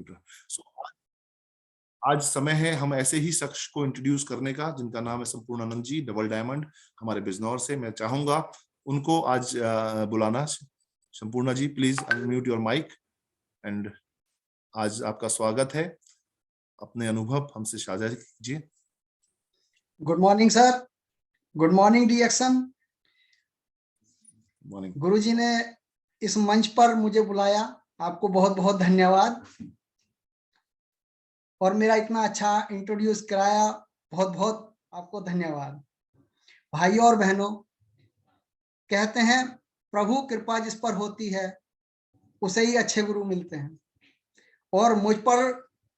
सो आज समय है हम ऐसे ही शख्स को इंट्रोड्यूस करने का, जिनका नाम है संपूर्णानंद जी, डबल डायमंड, हमारे बिजनौर से। मैं चाहूंगा उनको आज बुलाना। Sampurna ji, please unmute your mic and आज आपका स्वागत है। अपने अनुभव हमसे साझा कीजिए। Good morning sir, good morning DXN। Morning. Guruji ने इस मंच पर मुझे बुलाया, आपको बहुत बहुत धन्यवाद। और मेरा इतना अच्छा इंट्रोड्यूस कराया, बहुत बहुत आपको धन्यवाद। भाइयों और बहनों, कहते हैं प्रभु कृपा जिस पर होती है उसे ही अच्छे गुरु मिलते हैं। और मुझ पर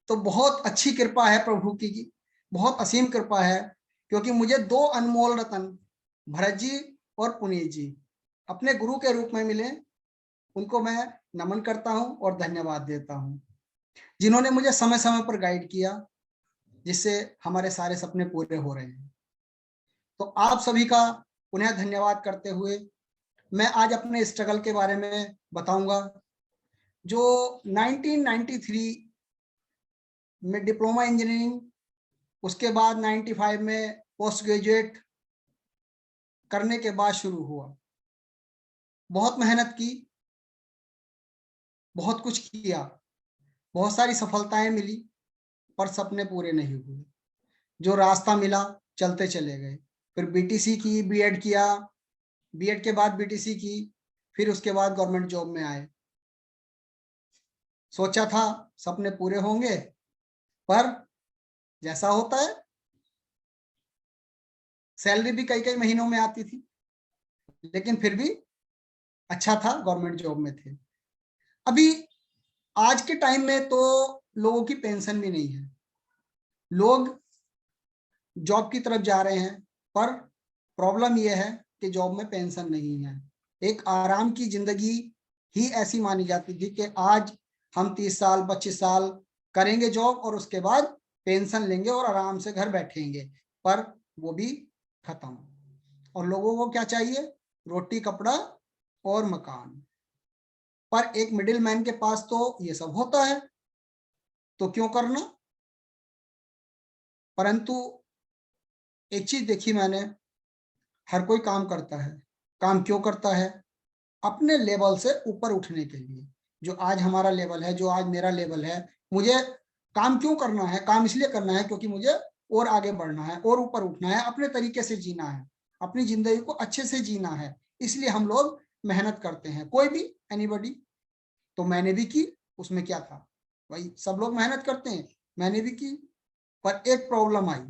तो बहुत अच्छी कृपा है प्रभु की, बहुत असीम कृपा है, क्योंकि मुझे दो अनमोल रतन भरत जी और पुनीत जी अपने गुरु के रूप में मिले। उनको मैं नमन करता हूं और धन्यवाद देता हूं, जिन्होंने मुझे समय समय पर गाइड किया, जिससे हमारे सारे सपने पूरे हो रहे हैं। तो आप सभी का पुनः धन्यवाद करते हुए मैं आज अपने स्ट्रगल के बारे में बताऊंगा। जो 1993 में डिप्लोमा इंजीनियरिंग, उसके बाद 95 में पोस्ट ग्रेजुएट करने के बाद शुरू हुआ। बहुत मेहनत की, बहुत कुछ किया, बहुत सारी सफलताएं मिली, पर सपने पूरे नहीं हुए। जो रास्ता मिला चलते चले गए। फिर BTC की, B.Ed किया, B.Ed के बाद BTC की, फिर उसके बाद गवर्नमेंट जॉब में आए। सोचा था सपने पूरे होंगे, पर जैसा होता है सैलरी भी कई कई महीनों में आती थी, लेकिन फिर भी अच्छा था, गवर्नमेंट जॉब में थे। अभी आज के टाइम में तो लोगों की पेंशन भी नहीं है, लोग जॉब की तरफ जा रहे हैं, पर प्रॉब्लम यह है कि जॉब में पेंशन नहीं है। एक आराम की जिंदगी ही ऐसी मानी जाती थी कि आज हम 30 साल 25 साल करेंगे जॉब और उसके बाद पेंशन लेंगे और आराम से घर बैठेंगे, पर वो भी खत्म। और लोगों को क्या चाहिए? रोटी, कपड़ा और मकान। पर एक मिडिल मैन के पास तो ये सब होता है, तो क्यों करना। परंतु एक चीज देखी मैंने, हर कोई काम करता है। काम क्यों करता है? अपने लेवल से ऊपर उठने के लिए। जो आज हमारा लेवल है, जो आज मेरा लेवल है, मुझे काम क्यों करना है? काम इसलिए करना है क्योंकि मुझे और आगे बढ़ना है और ऊपर उठना है, अपने तरीके से जीना है, अपनी जिंदगी को अच्छे से जीना है। इसलिए हम लोग मेहनत करते हैं, कोई भी, एनीबॉडी। तो मैंने भी की, उसमें क्या था भाई, सब लोग मेहनत करते हैं, मैंने भी की। पर एक प्रॉब्लम आई,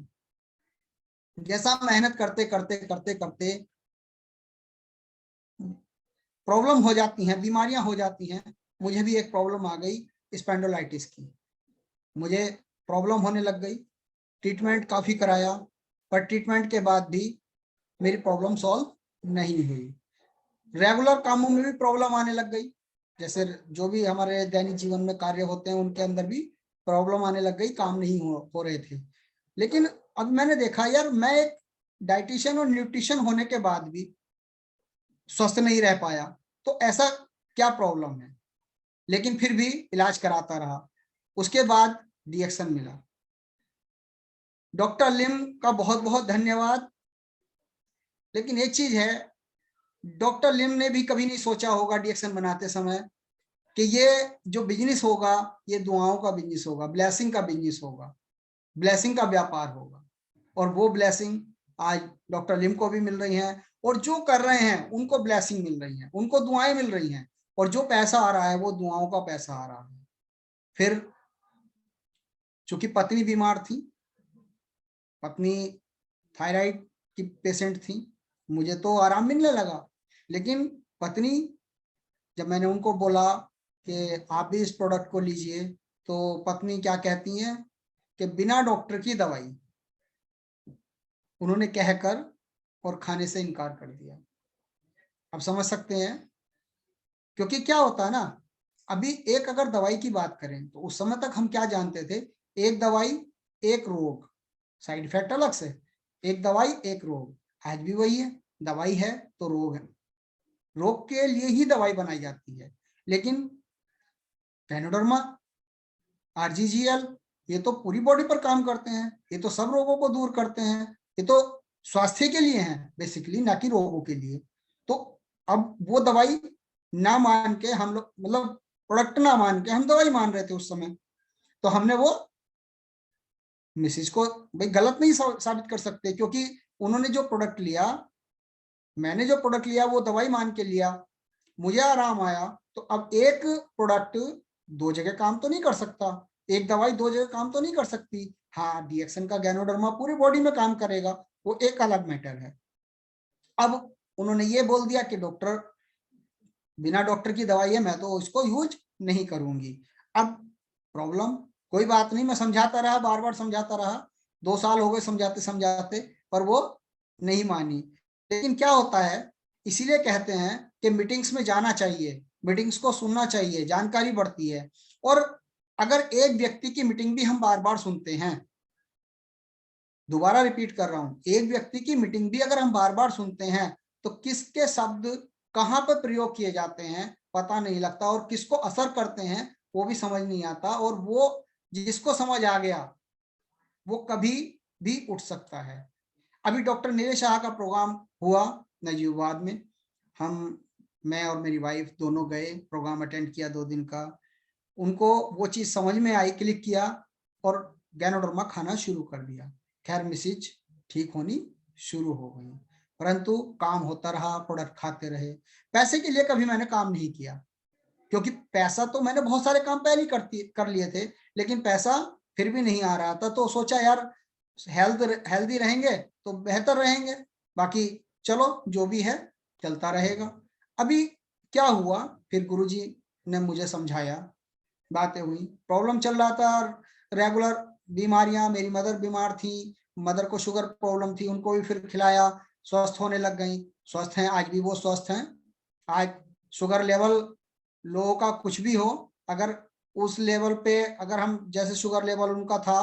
जैसा मेहनत करते करते करते करते प्रॉब्लम हो जाती हैं, बीमारियां हो जाती हैं। मुझे भी एक प्रॉब्लम आ गई, स्पेंडोलाइटिस की। मुझे प्रॉब्लम होने लग गई, ट्रीटमेंट काफी कराया, पर ट्रीटमेंट के बाद भी मेरी प्रॉब्लम सॉल्व नहीं हुई। रेगुलर कामों में भी प्रॉब्लम आने लग गई, जैसे जो भी हमारे दैनिक जीवन में कार्य होते हैं उनके अंदर भी प्रॉब्लम आने लग गई, काम नहीं हो रहे थे। लेकिन अब मैंने देखा यार, मैं एक डाइटिशियन और न्यूट्रिशन होने के बाद भी स्वस्थ नहीं रह पाया, तो ऐसा क्या प्रॉब्लम है? लेकिन फिर भी इलाज कराता रहा। उसके बाद DXN मिला। डॉक्टर लिम का बहुत बहुत धन्यवाद। लेकिन एक चीज है, डॉक्टर लिम ने भी कभी नहीं सोचा होगा DXN बनाते समय कि ये जो बिजनेस होगा, ये दुआओं का बिजनेस होगा, ब्लेसिंग का बिजनेस होगा, ब्लेसिंग का व्यापार होगा। और वो ब्लेसिंग आज डॉक्टर लिम को भी मिल रही है, और जो कर रहे हैं उनको ब्लेसिंग मिल रही है, उनको दुआएं मिल रही हैं, और जो पैसा आ रहा है वो दुआओं का पैसा आ रहा है। फिर चूंकि पत्नी बीमार थी, पत्नी थायराइड की पेशेंट थी, मुझे तो आराम मिलने लगा। लेकिन पत्नी, जब मैंने उनको बोला कि आप भी इस प्रोडक्ट को लीजिए, तो पत्नी क्या कहती हैं कि बिना डॉक्टर की दवाई, उन्होंने कहकर और खाने से इनकार कर दिया। अब समझ सकते हैं, क्योंकि क्या होता है ना, अभी एक अगर दवाई की बात करें तो उस समय तक हम क्या जानते थे, एक दवाई एक रोग, साइड इफेक्ट अलग से, एक दवाई एक रोग। आज भी वही है, दवाई है तो रोग है, रोग के लिए ही दवाई बनाई जाती है। लेकिन पैनोडर्मा RGGL, ये तो पूरी बॉडी पर काम करते हैं, ये तो सब रोगों को दूर करते हैं, ये तो स्वास्थ्य के लिए हैं बेसिकली, ना कि रोगों के लिए। तो अब वो दवाई ना मान के हम लोग, मतलब प्रोडक्ट ना मान के हम दवाई मान रहे थे उस समय, तो हमने वो मिसेज को भाई गलत नहीं साबित कर सकते, क्योंकि उन्होंने जो प्रोडक्ट लिया, मैंने जो प्रोडक्ट लिया वो दवाई मान के लिया, मुझे आराम आया। तो अब एक प्रोडक्ट दो जगह काम तो नहीं कर सकता, एक दवाई दो जगह काम तो नहीं कर सकती। हाँ, डीएक्सन का गैनोडर्मा पूरी बॉडी में काम करेगा, वो एक अलग मैटर है। अब उन्होंने ये बोल दिया कि डॉक्टर, बिना डॉक्टर की दवाई है, मैं तो इसको यूज नहीं करूंगी। अब प्रॉब्लम, कोई बात नहीं, मैं समझाता रहा, बार बार समझाता रहा, 2 साल हो गए समझाते समझाते, पर वो नहीं मानी। लेकिन क्या होता है, इसीलिए कहते हैं कि मीटिंग्स में जाना चाहिए, मीटिंग्स को सुनना चाहिए, जानकारी बढ़ती है। और अगर एक व्यक्ति की मीटिंग भी हम बार बार सुनते हैं, दोबारा रिपीट कर रहा हूं, एक व्यक्ति की मीटिंग भी अगर हम बार बार सुनते हैं, तो किसके शब्द कहां पर प्रयोग किए जाते हैं पता नहीं लगता, और किसको असर करते हैं वो भी समझ नहीं आता। और वो जिसको समझ आ गया वो कभी भी उठ सकता है। अभी डॉक्टर नीरज शाह का प्रोग्राम हुआ नजीबाबाद में, मैं और मेरी वाइफ दोनों गए, प्रोग्राम अटेंड किया 2 दिन का। उनको वो चीज समझ में आई, क्लिक किया और गैनोडर्मा खाना शुरू कर दिया। खैर मिसिज ठीक होनी शुरू हो गई, परंतु काम होता रहा, प्रोडक्ट खाते रहे। पैसे के लिए कभी मैंने काम नहीं किया, क्योंकि पैसा तो मैंने बहुत सारे काम पहले कर लिए थे, लेकिन पैसा फिर भी नहीं आ रहा था। तो सोचा यार हेल्दी रहेंगे तो बेहतर रहेंगे, बाकी चलो जो भी है चलता रहेगा। अभी क्या हुआ, फिर गुरुजी ने मुझे समझाया, बातें हुई, प्रॉब्लम चल रहा था, रेगुलर बीमारियां, मेरी मदर बीमार थी, मदर को शुगर प्रॉब्लम थी, उनको भी फिर खिलाया, स्वस्थ होने लग गई, स्वस्थ हैं, आज भी वो स्वस्थ हैं। आज शुगर लेवल लोगों का कुछ भी हो, अगर उस लेवल पे, अगर हम जैसे शुगर लेवल उनका था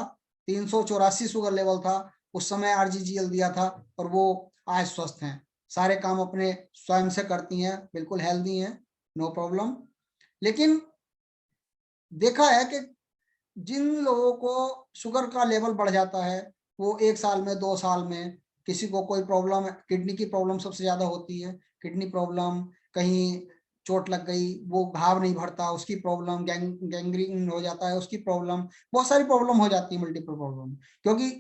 384 शुगर लेवल था, उस समय RGGL दिया था, और वो आज स्वस्थ हैं, सारे काम अपने स्वयं से करती हैं, बिल्कुल हेल्दी हैं, नो प्रॉब्लम। लेकिन देखा है कि जिन लोगों को शुगर का लेवल बढ़ जाता है, वो 1 साल में 2 साल में, किसी को कोई प्रॉब्लम, किडनी की प्रॉब्लम सबसे ज्यादा होती है, किडनी प्रॉब्लम, कहीं चोट लग गई वो घाव नहीं भरता उसकी प्रॉब्लम, गैंग्रीन हो जाता है उसकी प्रॉब्लम, बहुत सारी प्रॉब्लम हो जाती है, मल्टीपल प्रॉब्लम। क्योंकि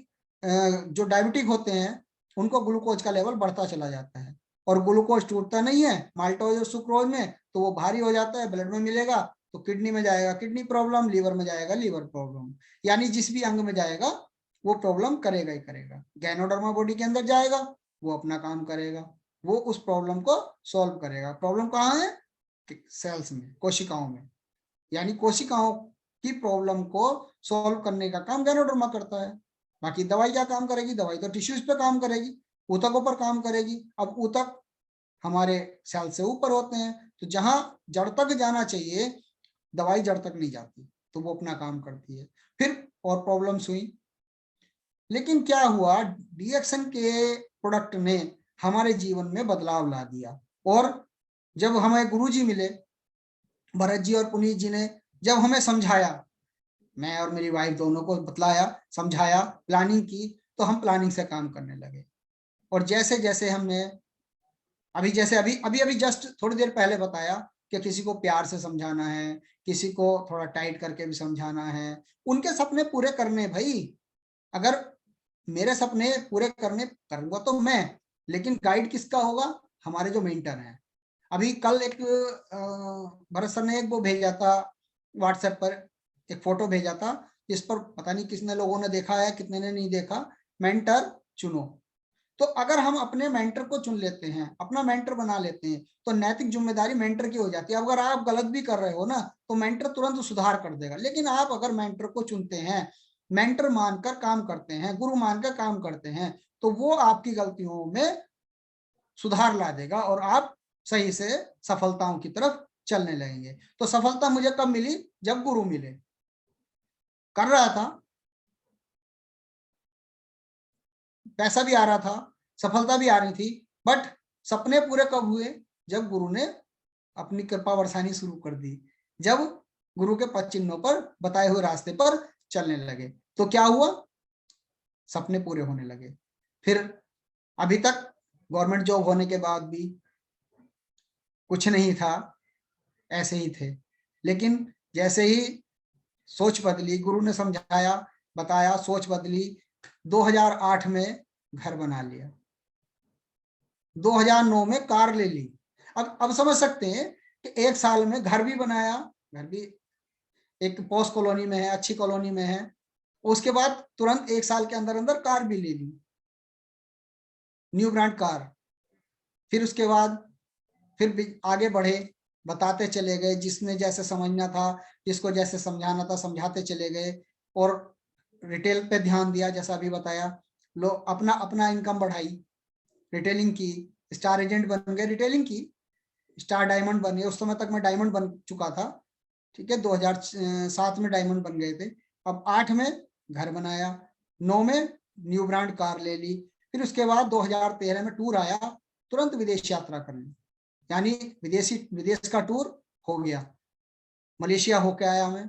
जो डायबिटिक होते हैं उनको ग्लूकोज का लेवल बढ़ता चला जाता है, और ग्लूकोज टूटता नहीं है माल्टोज और सुक्रोज में, तो वो भारी हो जाता है, ब्लड में मिलेगा तो किडनी में जाएगा किडनी प्रॉब्लम, लीवर में जाएगा लीवर प्रॉब्लम, यानी जिस भी अंग में जाएगा वो प्रॉब्लम करेगा ही करेगा। गैनोडर्मा बॉडी के अंदर जाएगा, वो अपना काम करेगा, वो उस प्रॉब्लम को सॉल्व करेगा। प्रॉब्लम कहाँ है, सेल्स में, कोशिकाओं में, यानी कोशिकाओं की प्रॉब्लम को सॉल्व करने का काम गैनोडर्मा करता है। बाकी दवाई क्या काम करेगी, दवाई तो टिश्यूज पे काम करेगी, ऊतकों पर काम करेगी। अब ऊतक हमारे सेल से ऊपर होते हैं, तो जहां जड़ तक जाना चाहिए दवाई जड़ तक नहीं जाती, तो वो अपना काम करती है। फिर और प्रॉब्लम्स हुई, लेकिन क्या हुआ, डीएक्सन के प्रोडक्ट ने हमारे जीवन में बदलाव ला दिया। और जब हमें गुरुजी मिले, भरत जी और पुनीत जी ने जब हमें समझाया, मैं और मेरी वाइफ दोनों को बतलाया, समझाया, प्लानिंग की, तो हम प्लानिंग से काम करने लगे। और जैसे जैसे हमने अभी जैसे अभी अभी अभी जस्ट थोड़ी देर पहले बताया कि किसी को प्यार से समझाना है, किसी को थोड़ा टाइट करके भी समझाना है, उनके सपने पूरे करने भाई। अगर मेरे सपने पूरे करने करूंगा तो मैं, लेकिन गाइड किसका होगा, हमारे जो मेंटर हैं। अभी कल एक भरत सर ने एक वो भेजा था व्हाट्सएप पर, एक फोटो भेजा था, जिस पर पता नहीं कितने लोगों ने देखा है कितने ने नहीं देखा, मेंटर चुनो। तो अगर हम अपने मेंटर को चुन लेते हैं, अपना मेंटर बना लेते हैं, तो नैतिक जिम्मेदारी मेंटर की हो जाती है। अगर आप गलत भी कर रहे हो ना, तो मेंटर तुरंत सुधार कर देगा। लेकिन आप अगर मेंटर को चुनते हैं, मेंटर मानकर काम करते हैं, गुरु मानकर काम करते हैं, तो वो आपकी गलतियों में सुधार ला देगा और आप सही से सफलताओं की तरफ चलने लगेंगे। तो सफलता मुझे कब मिली, जब गुरु मिले। कर रहा था, पैसा भी आ रहा था, सफलता भी आ रही थी, बट सपने पूरे कब हुए, जब गुरु ने अपनी कृपा बरसानी शुरू कर दी। जब गुरु के पद चिन्हों पर बताए हुए रास्ते पर चलने लगे। तो क्या हुआ, सपने पूरे होने लगे। फिर अभी तक गवर्नमेंट जॉब होने के बाद भी कुछ नहीं था, ऐसे ही थे। लेकिन जैसे ही सोच बदली, गुरु ने समझाया बताया, सोच बदली, 2008 में घर बना लिया, 2009 में कार ले ली। अब समझ सकते हैं कि एक साल में घर भी बनाया, घर भी एक पॉश कॉलोनी में है, अच्छी कॉलोनी में है, उसके बाद तुरंत एक साल के अंदर अंदर कार भी ले ली, न्यू ब्रांड कार। फिर उसके बाद फिर भी आगे बढ़े, बताते चले गए, जिसने जैसे समझना था, जिसको जैसे समझाना था समझाते चले गए, और रिटेल पे ध्यान दिया, जैसा अभी बताया। लोग अपना अपना इनकम बढ़ाई, रिटेलिंग की, स्टार एजेंट बन गए, रिटेलिंग की, स्टार डायमंड बन गए। उस समय तक मैं डायमंड बन चुका था, ठीक है, 2007 में डायमंड बन गए थे। अब 8 में घर बनाया, 9 में न्यू ब्रांड कार ले ली। फिर उसके बाद 2013 में टूर आया, तुरंत विदेश यात्रा करनी, यानी विदेश का टूर हो गया, मलेशिया होके आया मैं।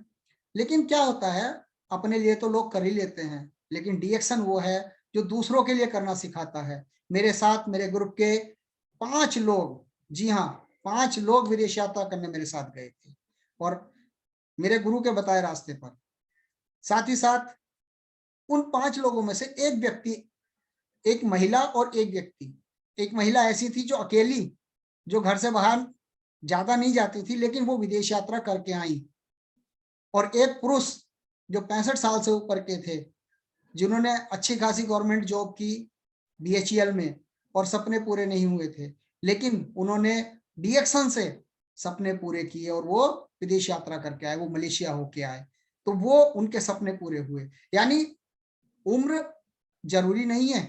लेकिन क्या होता है, अपने लिए तो लोग कर ही लेते हैं, लेकिन डीएक्शन वो है जो दूसरों के लिए करना सिखाता है। मेरे साथ मेरे ग्रुप के 5 लोग, जी हाँ 5 लोग विदेश यात्रा करने मेरे साथ गए थे, और मेरे गुरु के बताए रास्ते पर। साथ ही साथ उन 5 लोगों में से एक व्यक्ति, एक महिला और एक व्यक्ति, एक महिला ऐसी थी जो अकेली, जो घर से बाहर ज्यादा नहीं जाती थी, लेकिन वो विदेश यात्रा करके आई। और एक पुरुष जो 65 साल से ऊपर के थे, जिन्होंने अच्छी खासी गवर्नमेंट जॉब की बीएचईएल में, और सपने पूरे नहीं हुए थे, लेकिन उन्होंने डीएक्शन से सपने पूरे किए और वो विदेश यात्रा करके आए, वो मलेशिया होके आए। तो वो उनके सपने पूरे हुए। यानी उम्र जरूरी नहीं है,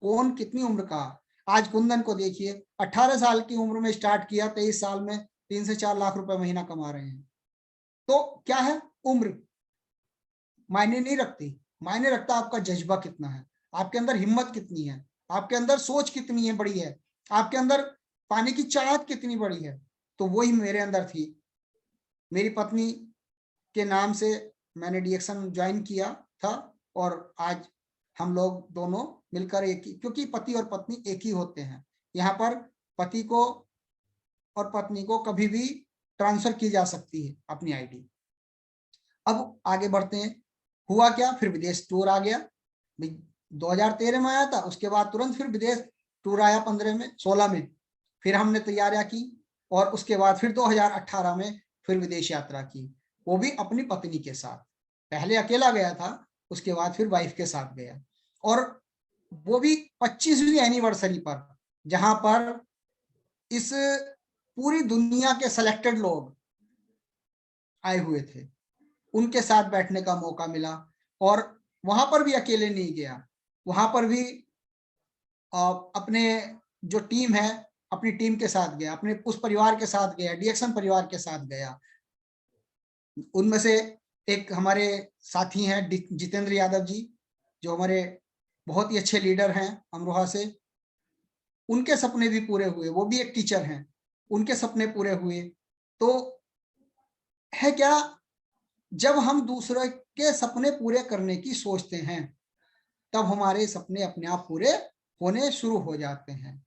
कौन कितनी उम्र का। आज कुंदन को देखिए, 18 साल की उम्र में स्टार्ट किया, 23 साल में 3 से 4 लाख रुपए महीना कमा रहे हैं। तो क्या है, उम्र मायने नहीं रखती, मायने रखता आपका जज्बा कितना है, आपके अंदर हिम्मत कितनी है, आपके अंदर सोच कितनी है बड़ी है, आपके अंदर पाने की चाहत कितनी बड़ी है। तो वही मेरे अंदर थी। मेरी पत्नी के नाम से मैंने डीएक्शन ज्वाइन किया था, और आज हम लोग दोनों मिलकर एक ही, क्योंकि पति और पत्नी एक ही होते हैं। यहाँ पर पति को और पत्नी को कभी भी ट्रांसफर की जा सकती है अपनी आईडी। अब आगे बढ़ते हैं, हुआ क्या, फिर विदेश टूर आ गया। 2013 में आया था, उसके बाद तुरंत फिर विदेश टूर आया 15 में 16 में, फिर हमने तैयारियां की, और उसके बाद फिर 2018 में फिर विदेश यात्रा की, वो भी अपनी पत्नी के साथ। पहले अकेला गया था, उसके बाद फिर वाइफ के साथ गया, और वो भी 25वीं एनिवर्सरी पर, जहां पर इस पूरी दुनिया के सिलेक्टेड लोग आए हुए थे, उनके साथ बैठने का मौका मिला। और वहां पर भी अकेले नहीं गया, वहां पर भी अपने जो टीम है, अपनी टीम के साथ गया, अपने उस परिवार के साथ गया, डीएक्शन परिवार के साथ गया। उनमें से एक हमारे साथी हैं जितेंद्र यादव जी, जो हमारे बहुत ही अच्छे लीडर हैं अमरोहा से। उनके सपने भी पूरे हुए, वो भी एक टीचर हैं, उनके सपने पूरे हुए। तो है क्या, जब हम दूसरे के सपने पूरे करने की सोचते हैं, तब हमारे सपने अपने आप पूरे होने शुरू हो जाते हैं।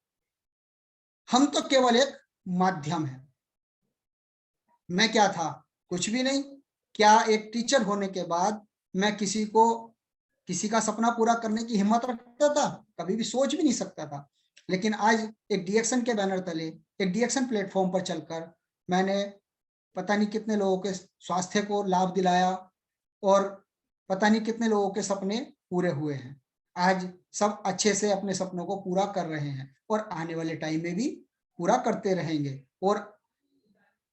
हम तो केवल एक माध्यम है। मैं क्या था, कुछ भी नहीं। क्या एक टीचर होने के बाद मैं किसी का सपना पूरा करने की हिम्मत रखता था? कभी भी सोच भी नहीं सकता था। लेकिन आज एक डीएक्शन के बैनर तले, एक डीएक्शन प्लेटफॉर्म पर चलकर मैंने पता नहीं कितने लोगों के स्वास्थ्य को लाभ दिलाया, और पता नहीं कितने लोगों के सपने पूरे हुए हैं। आज सब अच्छे से अपने सपनों को पूरा कर रहे हैं, और आने वाले टाइम में भी पूरा करते रहेंगे। और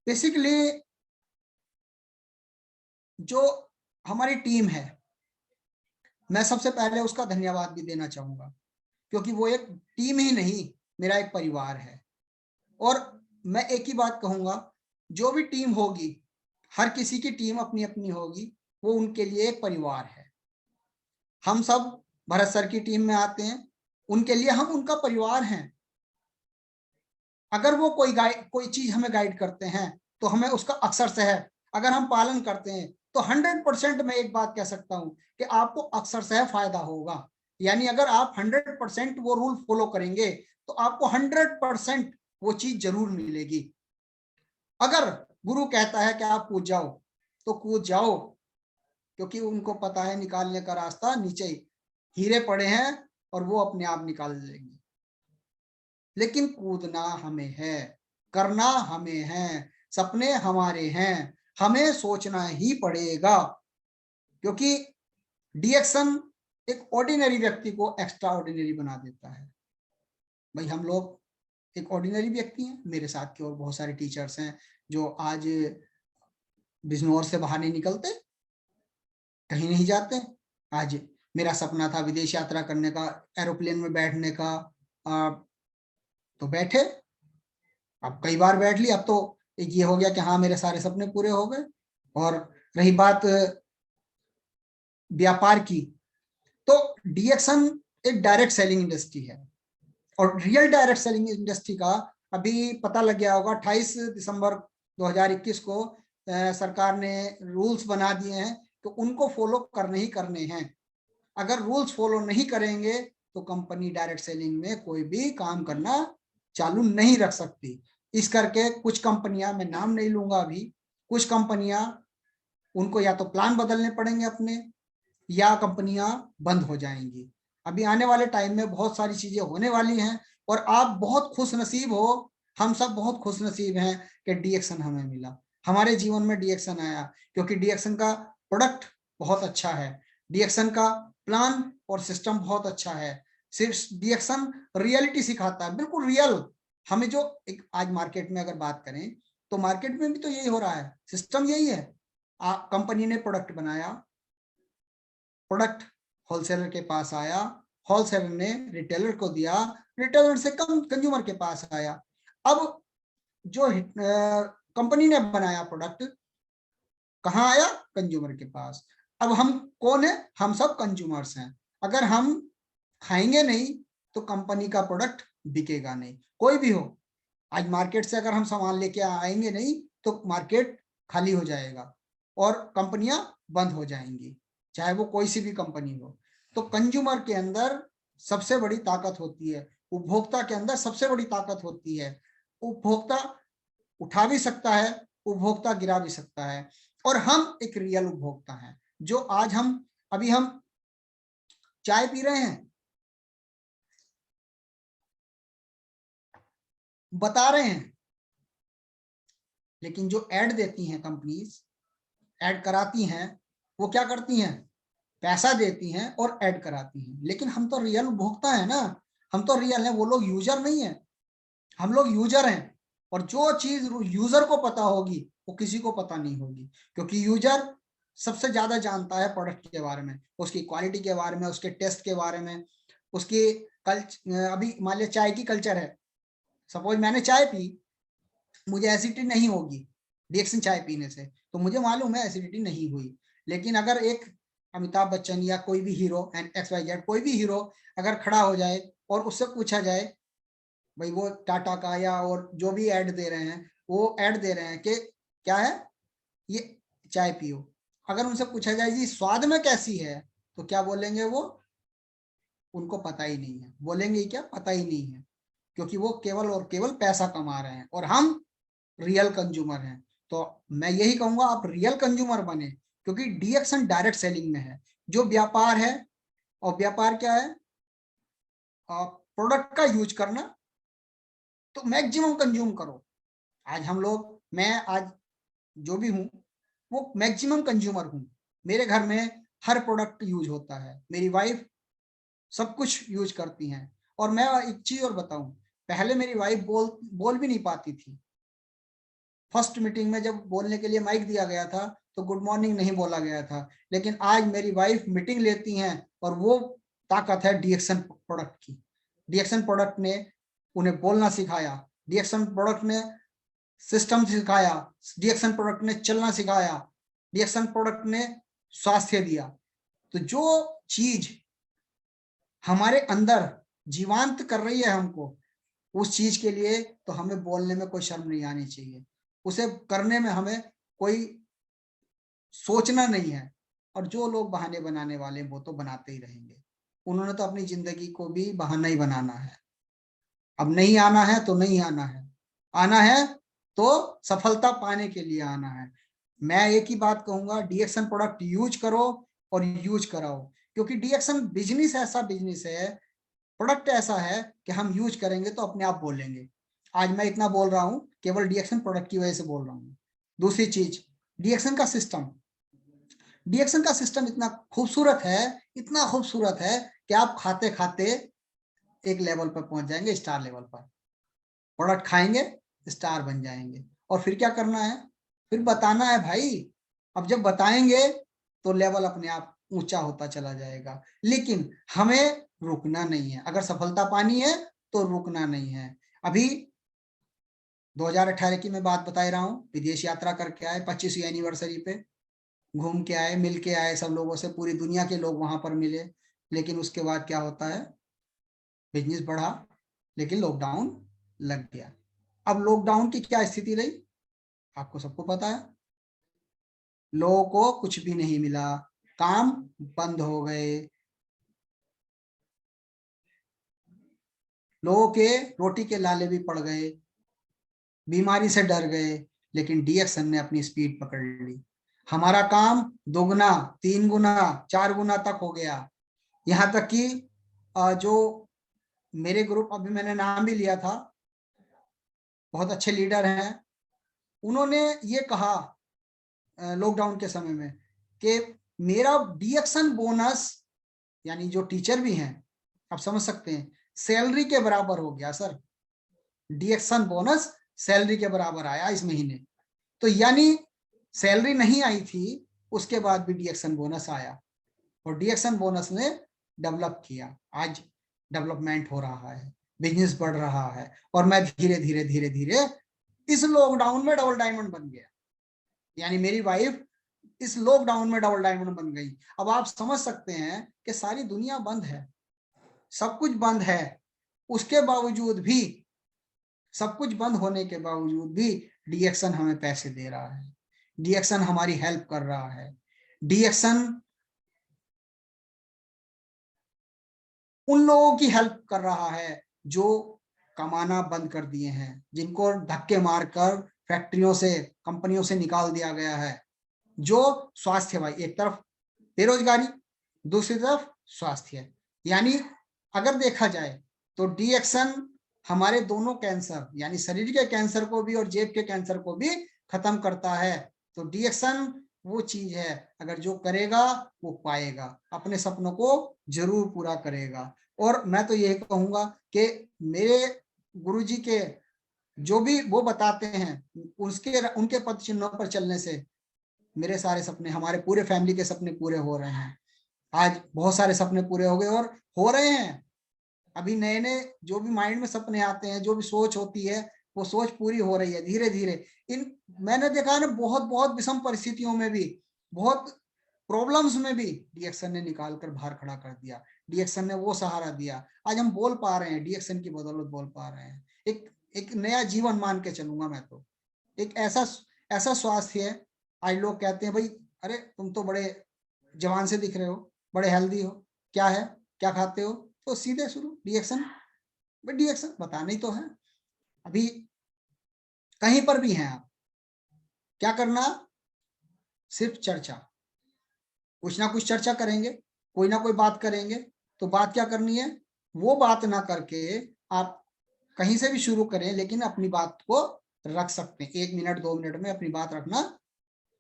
बेसिकली जो हमारी टीम है, मैं सबसे पहले उसका धन्यवाद भी देना चाहूंगा, क्योंकि वो एक टीम ही नहीं, मेरा एक परिवार है। और मैं एक ही बात कहूंगा, जो भी टीम होगी, हर किसी की टीम अपनी अपनी होगी, वो उनके लिए एक परिवार है। हम सब भरत सर की टीम में आते हैं, उनके लिए हम उनका परिवार हैं। अगर वो कोई चीज हमें गाइड करते हैं, तो हमें उसका अक्षर से है अगर हम पालन करते हैं तो 100% मैं एक बात कह सकता हूं कि आपको अक्सरशः फायदा होगा। यानी अगर आप 100% वो रूल फॉलो करेंगे तो आपको 100% वो चीज जरूर मिलेगी। अगर गुरु कहता है कि आप कूद जाओ तो कूद जाओ, क्योंकि उनको पता है निकालने का रास्ता नीचे हीरे पड़े हैं और वो अपने आप निकाल लेंगे। लेकिन कूदना हमें है, करना हमें है, सपने हमारे हैं, हमें सोचना ही पड़ेगा। क्योंकि डिएक्शन एक ऑर्डिनरी व्यक्ति को एक्स्ट्रा ऑर्डिनरी बना देता है। भाई हम लोग एक ऑर्डिनरी व्यक्ति हैं, मेरे साथ के और बहुत सारे टीचर्स हैं जो आज बिजनौर से बाहर नहीं निकलते, कहीं नहीं जाते। आज मेरा सपना था विदेश यात्रा करने का, एरोप्लेन में बैठने का, तो बैठे, अब कई बार बैठ ली, अब तो एक ये हो गया कि हाँ मेरे सारे सपने पूरे हो गए। और रही बात व्यापार की, तो डीएक्शन एक डायरेक्ट सेलिंग इंडस्ट्री है और रियल डायरेक्ट सेलिंग इंडस्ट्री का अभी पता लग गया होगा। 28 दिसंबर 2021 को सरकार ने रूल्स बना दिए हैं तो उनको फॉलो करने ही करने हैं। अगर रूल्स फॉलो नहीं करेंगे तो कंपनी डायरेक्ट सेलिंग में कोई भी काम करना चालू नहीं रख सकती। इस करके कुछ कंपनियां, मैं नाम नहीं लूंगा अभी, कुछ कंपनियां उनको या तो प्लान बदलने पड़ेंगे अपने, या कंपनियां बंद हो जाएंगी। अभी आने वाले टाइम में बहुत सारी चीजें होने वाली हैं और आप बहुत खुश नसीब हो, हम सब बहुत खुश नसीब हैं कि डीएक्शन हमें मिला, हमारे जीवन में डीएक्शन आया। क्योंकि डीएक्शन का प्रोडक्ट बहुत अच्छा है, डीएक्शन का प्लान और सिस्टम बहुत अच्छा है। सिर्फ डीएक्शन रियलिटी सिखाता है, बिल्कुल रियल। हमें जो एक आज मार्केट में अगर बात करें तो मार्केट में भी तो यही हो रहा है, सिस्टम यही है। कंपनी ने प्रोडक्ट बनाया, प्रोडक्ट होलसेलर के पास आया, होलसेलर ने रिटेलर को दिया, रिटेलर से कंज्यूमर के पास आया। अब जो कंपनी ने बनाया प्रोडक्ट कहाँ आया? कंज्यूमर के पास। अब हम कौन है? हम सब कंज्यूमर्स हैं। अगर हम खाएंगे नहीं तो कंपनी का प्रोडक्ट बिकेगा नहीं, कोई भी हो। आज मार्केट से अगर हम सामान लेके आएंगे नहीं तो मार्केट खाली हो जाएगा और कंपनियां बंद हो जाएंगी, चाहे वो कोई सी भी कंपनी हो। तो कंज्यूमर के अंदर सबसे बड़ी ताकत होती है, उपभोक्ता के अंदर सबसे बड़ी ताकत होती है। उपभोक्ता उठा भी सकता है, उपभोक्ता गिरा भी सकता है। और हम एक रियल उपभोक्ता हैं, जो आज अभी हम चाय पी रहे हैं, बता रहे हैं, लेकिन जो ऐड देती हैं कंपनीज, ऐड कराती हैं, वो क्या करती हैं? पैसा देती हैं और ऐड कराती हैं। लेकिन हम तो रियल उपभोक्ता है ना, हम तो रियल हैं, वो लोग यूजर नहीं है, हम लोग यूजर हैं। और जो चीज यूजर को पता होगी वो किसी को पता नहीं होगी, क्योंकि यूजर सबसे ज्यादा जानता है प्रोडक्ट के बारे में, उसकी क्वालिटी के बारे में, उसके टेस्ट के बारे में, उसकी अभी मान लिया चाय की कल्चर है, सपोज मैंने चाय पी, मुझे एसिडिटी नहीं होगी रिएक्शन चाय पीने से, तो मुझे मालूम है एसिडिटी नहीं हुई। लेकिन अगर एक अमिताभ बच्चन या कोई भी हीरो एंड XYZ कोई भी हीरो अगर खड़ा हो जाए और उससे पूछा जाए, भाई वो टाटा का या और जो भी ऐड दे रहे हैं, वो ऐड दे रहे हैं कि क्या है ये, चाय पियो, अगर उनसे पूछा जाए जी स्वाद में कैसी है, तो क्या बोलेंगे वो? उनको पता ही नहीं है। बोलेंगे क्या? पता ही नहीं है। क्योंकि वो केवल और केवल पैसा कमा रहे हैं और हम रियल कंज्यूमर हैं। तो मैं यही कहूंगा आप रियल कंज्यूमर बने, क्योंकि डीएक्शन डायरेक्ट सेलिंग में है। जो व्यापार है, और व्यापार क्या है? प्रोडक्ट का यूज करना, तो मैक्सिमम कंज्यूम करो। आज हम लोग, मैं आज जो भी हूं वो मैक्सिमम कंज्यूमर हूं। मेरे घर में हर प्रोडक्ट यूज होता है, मेरी वाइफ सब कुछ यूज करती हैं। और मैं एक चीज और बताऊं, पहले मेरी वाइफ बोल भी नहीं पाती थी। फर्स्ट मीटिंग में जब बोलने के लिए माइक दिया गया था तो गुड मॉर्निंग नहीं बोला गया था, लेकिन आज मेरी वाइफ मीटिंग लेती हैं और वो ताकत है डीएक्शन प्रोडक्ट की। डीएक्शन प्रोडक्ट ने उन्हें बोलना सिखाया, डीएक्शन प्रोडक्ट ने सिस्टम सिखाया, डीएक्शन प्रोडक्ट ने चलना सिखाया, डीएक्शन प्रोडक्ट ने स्वास्थ्य दिया। तो जो चीज हमारे अंदर जीवांत कर रही है हमको, उस चीज के लिए तो हमें बोलने में कोई शर्म नहीं आनी चाहिए, उसे करने में हमें कोई सोचना नहीं है। और जो लोग बहाने बनाने वाले वो तो बनाते ही रहेंगे। उन्होंने तो अपनी जिंदगी को भी बहाना ही बनाना है। अब नहीं आना है तो नहीं आना है, आना है तो सफलता पाने के लिए आना है। मैं एक ही बात कहूंगा, डीएक्शन प्रोडक्ट यूज करो और यूज कराओ, क्योंकि डीएक्शन बिजनेस ऐसा बिजनेस है, प्रोडक्ट ऐसा है कि हम यूज करेंगे तो अपने आप बोलेंगे। आज मैं इतना बोल रहा हूं केवल डीएक्शन प्रोडक्ट की वजह से बोल रहा हूं। दूसरी चीज, डीएक्शन का सिस्टम, डीएक्शन का सिस्टम इतना खूबसूरत है, इतना खूबसूरत है कि आप खाते खाते एक लेवल पर पहुंच जाएंगे, स्टार लेवल पर। प्रोडक्ट खाएंगे, स्टार बन जाएंगे। और फिर क्या करना है, फिर बताना है भाई। अब जब बताएंगे तो लेवल अपने आप ऊंचा होता चला जाएगा। लेकिन हमें रुकना नहीं है, अगर सफलता पानी है तो रुकना नहीं है। अभी 2018 की मैं बात बता रहा हूँ, विदेश यात्रा करके आए, 25वीं एनिवर्सरी पे घूम के आए, मिल के आए सब लोगों से, पूरी दुनिया के लोग वहां पर मिले। लेकिन उसके बाद क्या होता है, बिजनेस बढ़ा लेकिन लॉकडाउन लग गया। अब लॉकडाउन की क्या स्थिति रही आपको सबको पता है। लोगों को कुछ भी नहीं मिला, काम बंद हो गए, लोगों के रोटी के लाले भी पड़ गए, बीमारी से डर गए। लेकिन डीएक्शन ने अपनी स्पीड पकड़ ली, हमारा काम दोगुना, 3 गुना, 4 गुना तक हो गया। यहाँ तक कि जो मेरे ग्रुप, अभी मैंने नाम भी लिया था, बहुत अच्छे लीडर हैं, उन्होंने ये कहा लॉकडाउन के समय में कि मेरा डीएक्शन बोनस, यानी जो टीचर भी हैं आप समझ सकते हैं, सैलरी के बराबर हो गया सर। डीएक्शन बोनस सैलरी के बराबर आया इस महीने। तो यानी सैलरी नहीं आई थी, उसके बाद भी डीएक्शन बोनस आया, और डीएक्शन बोनस ने डेवलप किया। आज डेवलपमेंट हो रहा है, बिजनेस बढ़ रहा है, और मैं धीरे धीरे धीरे धीरे इस लॉकडाउन में डबल डायमंड बन गया। यानी मेरी वाइफ इस लॉकडाउन में डबल डायमंड बन गई। अब आप समझ सकते हैं कि सारी दुनिया बंद है, सब कुछ बंद है, उसके बावजूद भी, सब कुछ बंद होने के बावजूद भी डीएक्शन हमें पैसे दे रहा है, डीएक्शन हमारी हेल्प कर रहा है। डीएक्शन उन लोगों की हेल्प कर रहा है जो कमाना बंद कर दिए हैं, जिनको धक्के मारकर फैक्ट्रियों से, कंपनियों से निकाल दिया गया है। जो स्वास्थ्य, भाई एक तरफ बेरोजगारी, दूसरी तरफ स्वास्थ्य, यानी अगर देखा जाए तो डीएक्शन हमारे दोनों कैंसर, यानी शरीर के कैंसर को भी और जेब के कैंसर को भी खत्म करता है। तो डीएक्शन वो चीज है, अगर जो करेगा वो पाएगा, अपने सपनों को जरूर पूरा करेगा। और मैं तो यही कहूंगा कि मेरे गुरुजी के जो भी वो बताते हैं, उसके उनके पद चिन्हों पर चलने से मेरे सारे सपने, हमारे पूरे फैमिली के सपने पूरे हो रहे हैं। आज बहुत सारे सपने पूरे हो गए और हो रहे हैं। अभी नए नए जो भी माइंड में सपने आते हैं, जो भी सोच होती है, वो सोच पूरी हो रही है धीरे धीरे। इन मैंने देखा है ना, बहुत बहुत विषम परिस्थितियों में भी, बहुत प्रॉब्लम्स में भी डीएक्शन ने निकाल कर बाहर खड़ा कर दिया, डीएक्शन ने वो सहारा दिया। आज हम बोल पा रहे हैं, डीएक्शन की बदौलत बोल पा रहे हैं। एक एक नया जीवन मान के चलूंगा मैं तो। एक ऐसा ऐसा स्वास्थ्य है, आज लोग कहते हैं भाई, अरे तुम तो बड़े जवान से दिख रहे हो, बड़े हेल्दी हो, क्या है, क्या खाते हो, तो सीधे शुरू डीएक्शन। डीएक्शन बताना ही तो है। अभी कहीं पर भी हैं आप, क्या करना, सिर्फ चर्चा, कुछ ना कुछ चर्चा करेंगे, कोई ना कोई बात करेंगे। तो बात क्या करनी है, वो बात ना करके आप कहीं से भी शुरू करें, लेकिन अपनी बात को रख सकते हैं। 1 मिनट 2 मिनट में अपनी बात रखना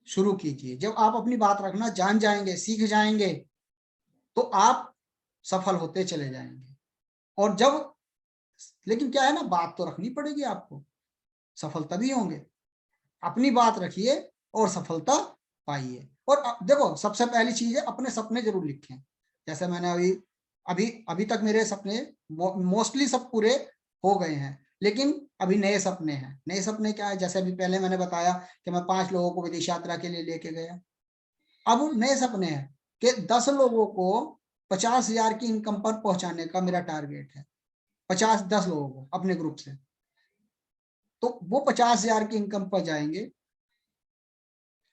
शुरू कीजिए। जब आप अपनी बात रखना जान जाएंगे, सीख जाएंगे, तो आप सफल होते चले जाएंगे। और जब, लेकिन क्या है ना, बात तो रखनी पड़ेगी आपको, सफल तभी होंगे। अपनी बात रखिए और सफलता पाइए। और देखो, सबसे पहली चीज है अपने सपने जरूर लिखें। जैसे मैंने अभी अभी अभी तक मेरे सपने मोस्टली सब पूरे हो गए हैं, लेकिन अभी नए सपने हैं। नए सपने क्या है, जैसे अभी पहले मैंने बताया कि मैं 5 लोगों को विदेश यात्रा के लिए लेके गया। अब नए सपने हैं कि 10 लोगों को 50,000 की इनकम पर पहुंचाने का मेरा टारगेट है। 10 लोगों को अपने ग्रुप से, तो वो 50,000 की इनकम पर जाएंगे।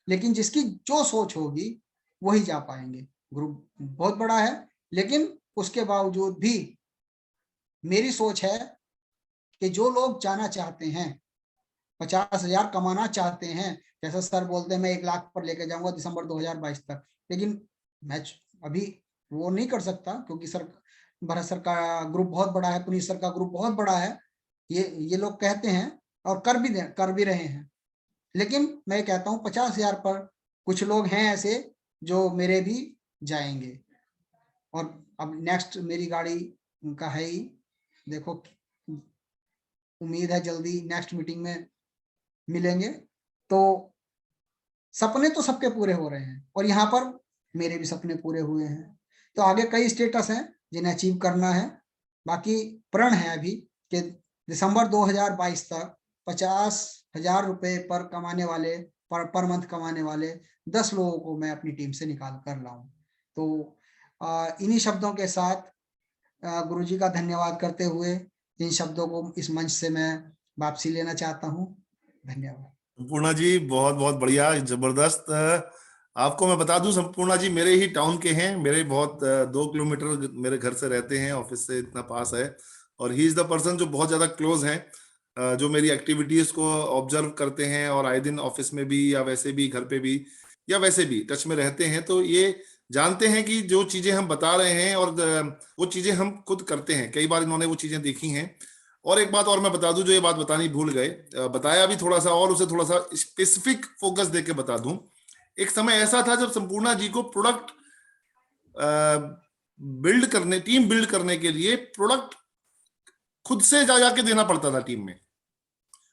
लेकिन जिसकी जो सोच होगी वही जा पाएंगे। ग्रुप बहुत बड़ा है, लेकिन उसके बावजूद भी मेरी सोच है कि जो लोग जाना चाहते हैं, 50,000 कमाना चाहते हैं, जैसा सर बोलते हैं मैं 1 लाख पर लेके जाऊंगा दिसंबर 2022 तक, लेकिन मैं अभी वो नहीं कर सकता क्योंकि सर भरत सर का ग्रुप बहुत बड़ा है, पुनीत सर का ग्रुप बहुत बड़ा है। ये लोग कहते हैं और कर भी रहे हैं, लेकिन मैं कहता हूँ 50,000 पर कुछ लोग हैं ऐसे जो मेरे भी जाएंगे। और अब नेक्स्ट मेरी गाड़ी का है ही, देखो उम्मीद है जल्दी नेक्स्ट मीटिंग में मिलेंगे। तो सपने तो सबके पूरे हो रहे हैं और यहाँ पर मेरे भी सपने पूरे हुए हैं। तो आगे कई स्टेटस हैं जिन्हें अचीव करना है। बाकी प्रण है अभी कि दिसंबर 2022 तक 50,000 रुपए पर कमाने वाले, पर मंथ कमाने वाले 10 लोगों को मैं अपनी टीम से निकाल कर लाऊं। तो इन्हीं शब्दों के साथ गुरुजी का धन्यवाद करते हुए इन शब्दों को इस मंच से मैं वापसी लेना चाहता हूँ। धन्यवाद। संपूर्णा जी बहुत बहुत बढ़िया, जबरदस्त। आपको मैं बता दूं, संपूर्णा जी मेरे ही टाउन के हैं, मेरे बहुत 2 किलोमीटर मेरे घर से रहते हैं, ऑफिस से इतना पास है। और ही इज द पर्सन जो बहुत ज्यादा क्लोज है, जो मेरी एक्टिविटीज को ऑब्जर्व करते हैं और आए दिन ऑफिस में भी या वैसे भी घर पे भी या वैसे भी टच में रहते हैं। तो ये जानते हैं कि जो चीजें हम बता रहे हैं और वो चीजें हम खुद करते हैं, कई बार इन्होंने वो चीजें देखी हैं। और एक बात और मैं बता दूं, जो ये बात बतानी भूल गए, बताया भी थोड़ा सा और उसे थोड़ा सा स्पेसिफिक फोकस देके बता दूं। एक समय ऐसा था जब संपूर्णा जी को प्रोडक्ट बिल्ड करने, टीम बिल्ड करने के लिए प्रोडक्ट खुद से जा जाके देना पड़ता था टीम में।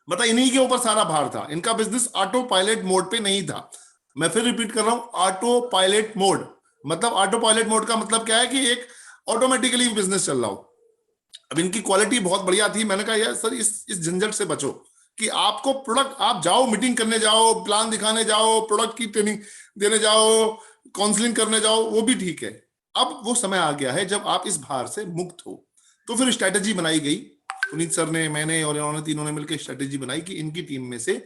मतलब इन्हीं के ऊपर सारा भार था। इनका बिजनेस ऑटो पायलट मोड पे नहीं था। मैं फिर रिपीट कर रहा हूं, ऑटो पायलट मोड। मतलब ऑटो पायलट मोड का मतलब क्या है कि एक ऑटोमेटिकली बिजनेस चल रहा हो। अब इनकी क्वालिटी बहुत बढ़िया थी। मैंने कहा यार सर, इस झंझट से बचो कि आपको प्रोडक्ट, आप जाओ मीटिंग करने जाओ, प्लान दिखाने जाओ, प्रोडक्ट की ट्रेनिंग देने जाओ, काउंसलिंग करने जाओ, वो भी ठीक है। अब वो समय आ गया है जब आप इस भार से मुक्त हो। तो फिर स्ट्रैटेजी बनाई गई, पुनीत सर ने, मैंने और इन्होंने तीनों ने मिलकर स्ट्रैटेजी बनाई कि इनकी टीम में से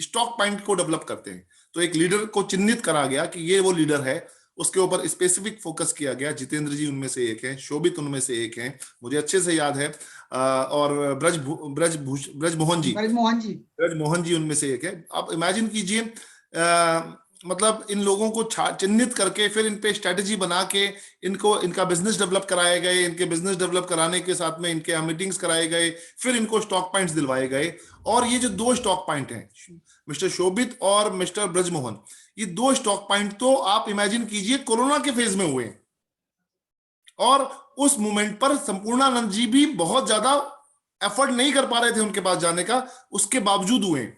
स्टॉक पॉइंट को डेवलप करते हैं। तो एक लीडर को चिन्हित करा गया कि ये वो लीडर है, उसके ऊपर स्पेसिफिक फोकस किया गया। जितेंद्र जी उनमें से एक हैं, शोभित उनमें से एक हैं, मुझे अच्छे से याद है। और ब्रज मोहन जी उनमें से एक है। आप इमेजिन कीजिए, मतलब इन लोगों को चिन्हित करके फिर इन पे स्ट्रेटेजी बना के इनको, इनका बिजनेस डेवलप कराए गए। इनके बिजनेस डेवलप कराने के साथ में इनके यहाँ मीटिंग्स कराए गए, फिर इनको स्टॉक पॉइंट्स दिलवाए गए। और ये जो 2 स्टॉक पॉइंट हैं, मिस्टर शोभित और मिस्टर ब्रजमोहन, ये 2 स्टॉक पॉइंट तो आप इमेजिन कीजिए कोरोना के फेज में हुए। और उस मोमेंट पर संपूर्णानंद जी भी बहुत ज्यादा एफर्ट नहीं कर पा रहे थे उनके पास जाने का, उसके बावजूद हुए।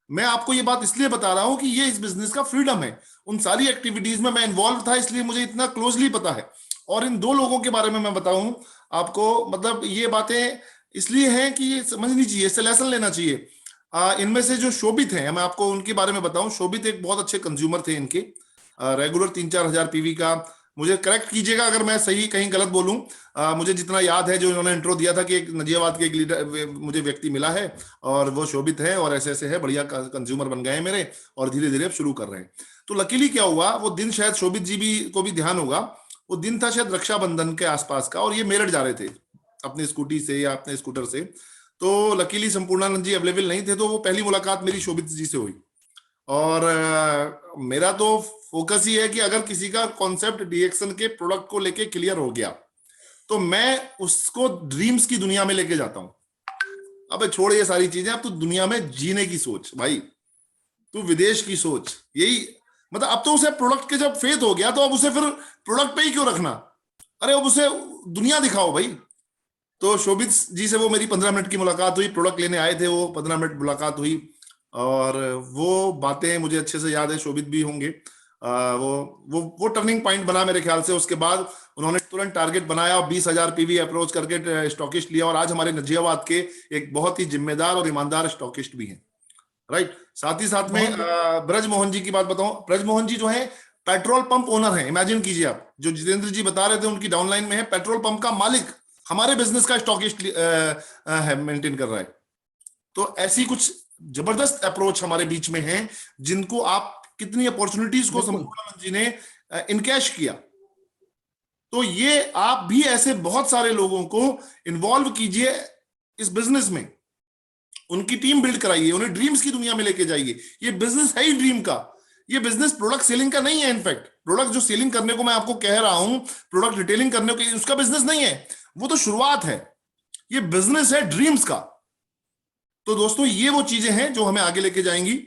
मैं आपको ये बात इसलिए बता रहा हूं कि ये इस बिजनेस का फ्रीडम है। उन सारी एक्टिविटीज में मैं इन्वॉल्व था, इसलिए मुझे इतना क्लोजली पता है। और इन 2 लोगों के बारे में मैं बताऊं आपको, मतलब ये बातें इसलिए हैं कि ये समझनी चाहिए, इससे लेसन लेना चाहिए। इनमें से जो शोभित हैं, मैं आपको उनके बारे में बताऊं। शोभित एक बहुत अच्छे कंज्यूमर थे इनके, रेगुलर 3-4 हजार पीवी का। मुझे करेक्ट कीजिएगा अगर मैं सही कहीं गलत बोलूं। मुझे जितना याद है, जो इन्होंने इंट्रो दिया था कि एक नजियाबाद के एक लीडर मुझे व्यक्ति मिला है और वो शोभित है और ऐसे ऐसे है, बढ़िया कंज्यूमर बन गए हैं मेरे, और धीरे धीरे अब शुरू कर रहे हैं। तो लकीली क्या हुआ, वो दिन शायद शोभित जी भी को भी ध्यान होगा, वो दिन था शायद रक्षाबंधन के आसपास का, और ये मेरठ जा रहे थे अपनी स्कूटी से या अपने स्कूटर से। तो लकीली संपूर्णानंद जी अवेलेबल नहीं थे, तो वो पहली मुलाकात मेरी शोभित जी से हुई। और मेरा तो फोकस ही है कि अगर किसी का कॉन्सेप्ट डीएक्सन के प्रोडक्ट को लेके क्लियर हो गया तो मैं उसको ड्रीम्स की दुनिया में लेके जाता हूं। अबे छोड़ ये सारी चीजें, अब तू दुनिया में जीने की सोच भाई, तू विदेश की सोच। यही मतलब, अब तो उसे प्रोडक्ट के जब फेथ हो गया तो अब उसे फिर प्रोडक्ट पे ही क्यों रखना, अरे अब उसे दुनिया दिखाओ भाई। तो शोभित जी से वो मेरी 15 मिनट की मुलाकात हुई, प्रोडक्ट लेने आए थे वो, 15 मिनट मुलाकात हुई और वो बातें मुझे अच्छे से याद है, शोभित भी होंगे। वो टर्निंग पॉइंट बना मेरे ख्याल से। उसके बाद उन्होंने तुरंत टारगेट बनाया, 20,000 पीवी अप्रोच करके स्टॉकिस्ट लिया, और आज हमारे नजियाबाद के एक बहुत ही जिम्मेदार और ईमानदार स्टॉकिस्ट भी हैं। राइट। साथ ही साथ में ब्रज मोहन जी की बात बताऊं, ब्रज मोहन जी जो है पेट्रोल पंप ओनर है। इमेजिन कीजिए आप, जो जितेंद्र जी बता रहे थे उनकी डाउनलाइन में है, पेट्रोल पंप का मालिक हमारे बिजनेस का स्टॉकिस्ट है, मेंटेन कर रहा है। तो ऐसी कुछ जबरदस्त अप्रोच हमारे बीच में है जिनको आप कितनी अपॉर्चुनिटीज को संपूर्णानंद जी ने इनकैश किया। तो ये आप भी ऐसे बहुत सारे लोगों को इन्वॉल्व कीजिए इस बिजनेस में, उनकी टीम बिल्ड कराइए, उन्हें ड्रीम्स की दुनिया में लेके जाइए। ये बिजनेस है ही ड्रीम का, ये बिजनेस प्रोडक्ट सेलिंग का नहीं है। इनफैक्ट प्रोडक्ट जो सेलिंग करने को मैं आपको कह रहा हूं, प्रोडक्ट रिटेलिंग करने को, उसका बिजनेस नहीं है, वो तो शुरुआत है। ये बिजनेस है ड्रीम्स का। तो दोस्तों ये वो चीजें हैं जो हमें आगे लेके जाएंगी।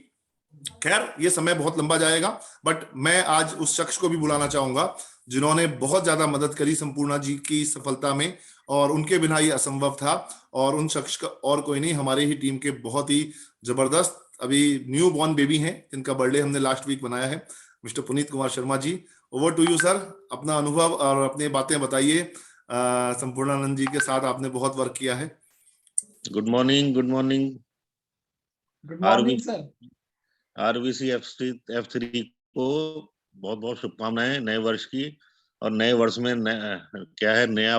खैर ये समय बहुत लंबा जाएगा, बट मैं आज उस शख्स को भी बुलाना चाहूंगा जिन्होंने बहुत ज्यादा मदद करी संपूर्णा जी की सफलता में, और उनके बिना ये असंभव था। और उन शख्स का और कोई नहीं, हमारे ही टीम के बहुत ही जबरदस्त अभी न्यू बॉर्न बेबी हैं, जिनका बर्थडे हमने लास्ट वीक बनाया है, mister Puneet Kumar Sharma ji. Over to you sir, अपना अनुभव और अपनी बातें बताइए। संपूर्णानंद जी के साथ आपने बहुत वर्क किया है। Good morning, good morning. Good morning sir. RVC F3 को बहुत बहुत शुभकामनाएं नए वर्ष की। और नए वर्ष में क्या है, नया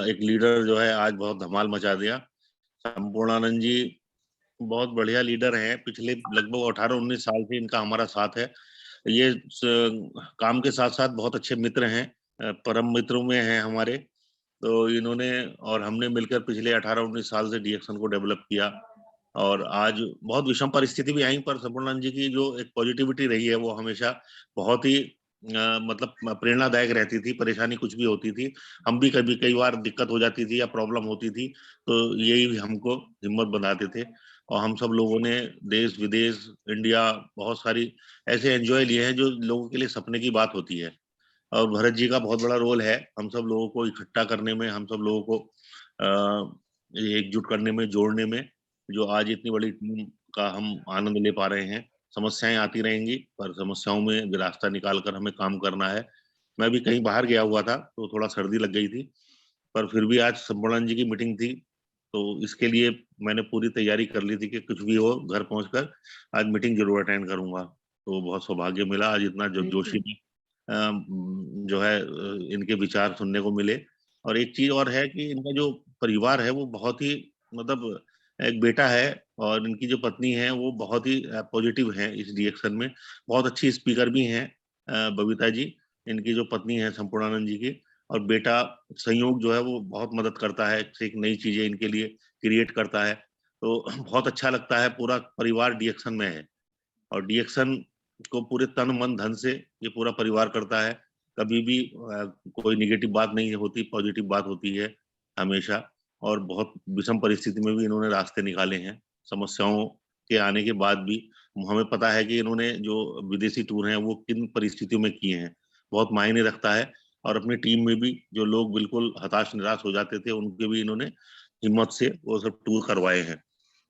एक लीडर जो है आज बहुत धमाल मचा दिया। संपूर्णानंद जी बहुत बढ़िया लीडर हैं, पिछले लगभग 18-19 साल से इनका हमारा साथ है। ये काम के साथ साथ बहुत अच्छे मित्र हैं, परम मित्रों में हैं हमारे। तो इन्होंने और हमने मिलकर पिछले 18-19 साल से डीएक्सन को डेवलप किया। और आज बहुत विषम परिस्थिति भी आई, पर संपूर्णानंद जी की जो एक पॉजिटिविटी रही है वो हमेशा बहुत ही मतलब प्रेरणादायक रहती थी। परेशानी कुछ भी होती थी, हम भी कई बार दिक्कत हो जाती थी या प्रॉब्लम होती थी, तो यही हमको हिम्मत बनाते थे। और हम सब लोगों ने देश विदेश इंडिया बहुत सारी ऐसे एंजॉय लिए हैं जो लोगों के लिए सपने की बात होती है। और भरत जी का बहुत बड़ा रोल है हम सब लोगों को इकट्ठा करने में, हम सब लोगों को एकजुट करने में, जोड़ने में, जो आज इतनी बड़ी टीम का हम आनंद ले पा रहे हैं। समस्याएं आती रहेंगी, पर समस्याओं में भी रास्ता निकाल कर हमें काम करना है। मैं भी कहीं बाहर गया हुआ था तो थोड़ा सर्दी लग गई थी, पर फिर भी आज संपूर्णानंद जी की मीटिंग थी, तो इसके लिए मैंने पूरी तैयारी कर ली थी कि कुछ भी हो घर पहुंचकर आज मीटिंग जरूर अटेंड करूंगा। तो बहुत सौभाग्य मिला आज इतना जोशी में जो है इनके विचार सुनने को मिले। और एक चीज और है कि इनका जो परिवार है वो बहुत ही मतलब, एक बेटा है और इनकी जो पत्नी है वो बहुत ही पॉजिटिव है इस डीएक्सन में। बहुत अच्छी स्पीकर भी हैं बबीता जी, इनकी जो पत्नी है संपूर्णानंद जी की। और बेटा संयोग जो है वो बहुत मदद करता है, एक नई चीजें इनके लिए क्रिएट करता है। तो बहुत अच्छा लगता है, पूरा परिवार डीएक्सन में है और डीएक्सन को पूरे तन मन धन से ये पूरा परिवार करता है। कभी भी कोई निगेटिव बात नहीं होती, पॉजिटिव बात होती है हमेशा। और बहुत विषम परिस्थिति में भी इन्होंने रास्ते निकाले हैं, समस्याओं के आने के बाद भी। हमें पता है कि इन्होंने जो विदेशी टूर हैं वो किन परिस्थितियों में किए हैं, बहुत मायने रखता है। और अपनी टीम में भी जो लोग बिल्कुल हताश निराश हो जाते थे, उनके भी इन्होंने हिम्मत से वो सब टूर करवाए हैं।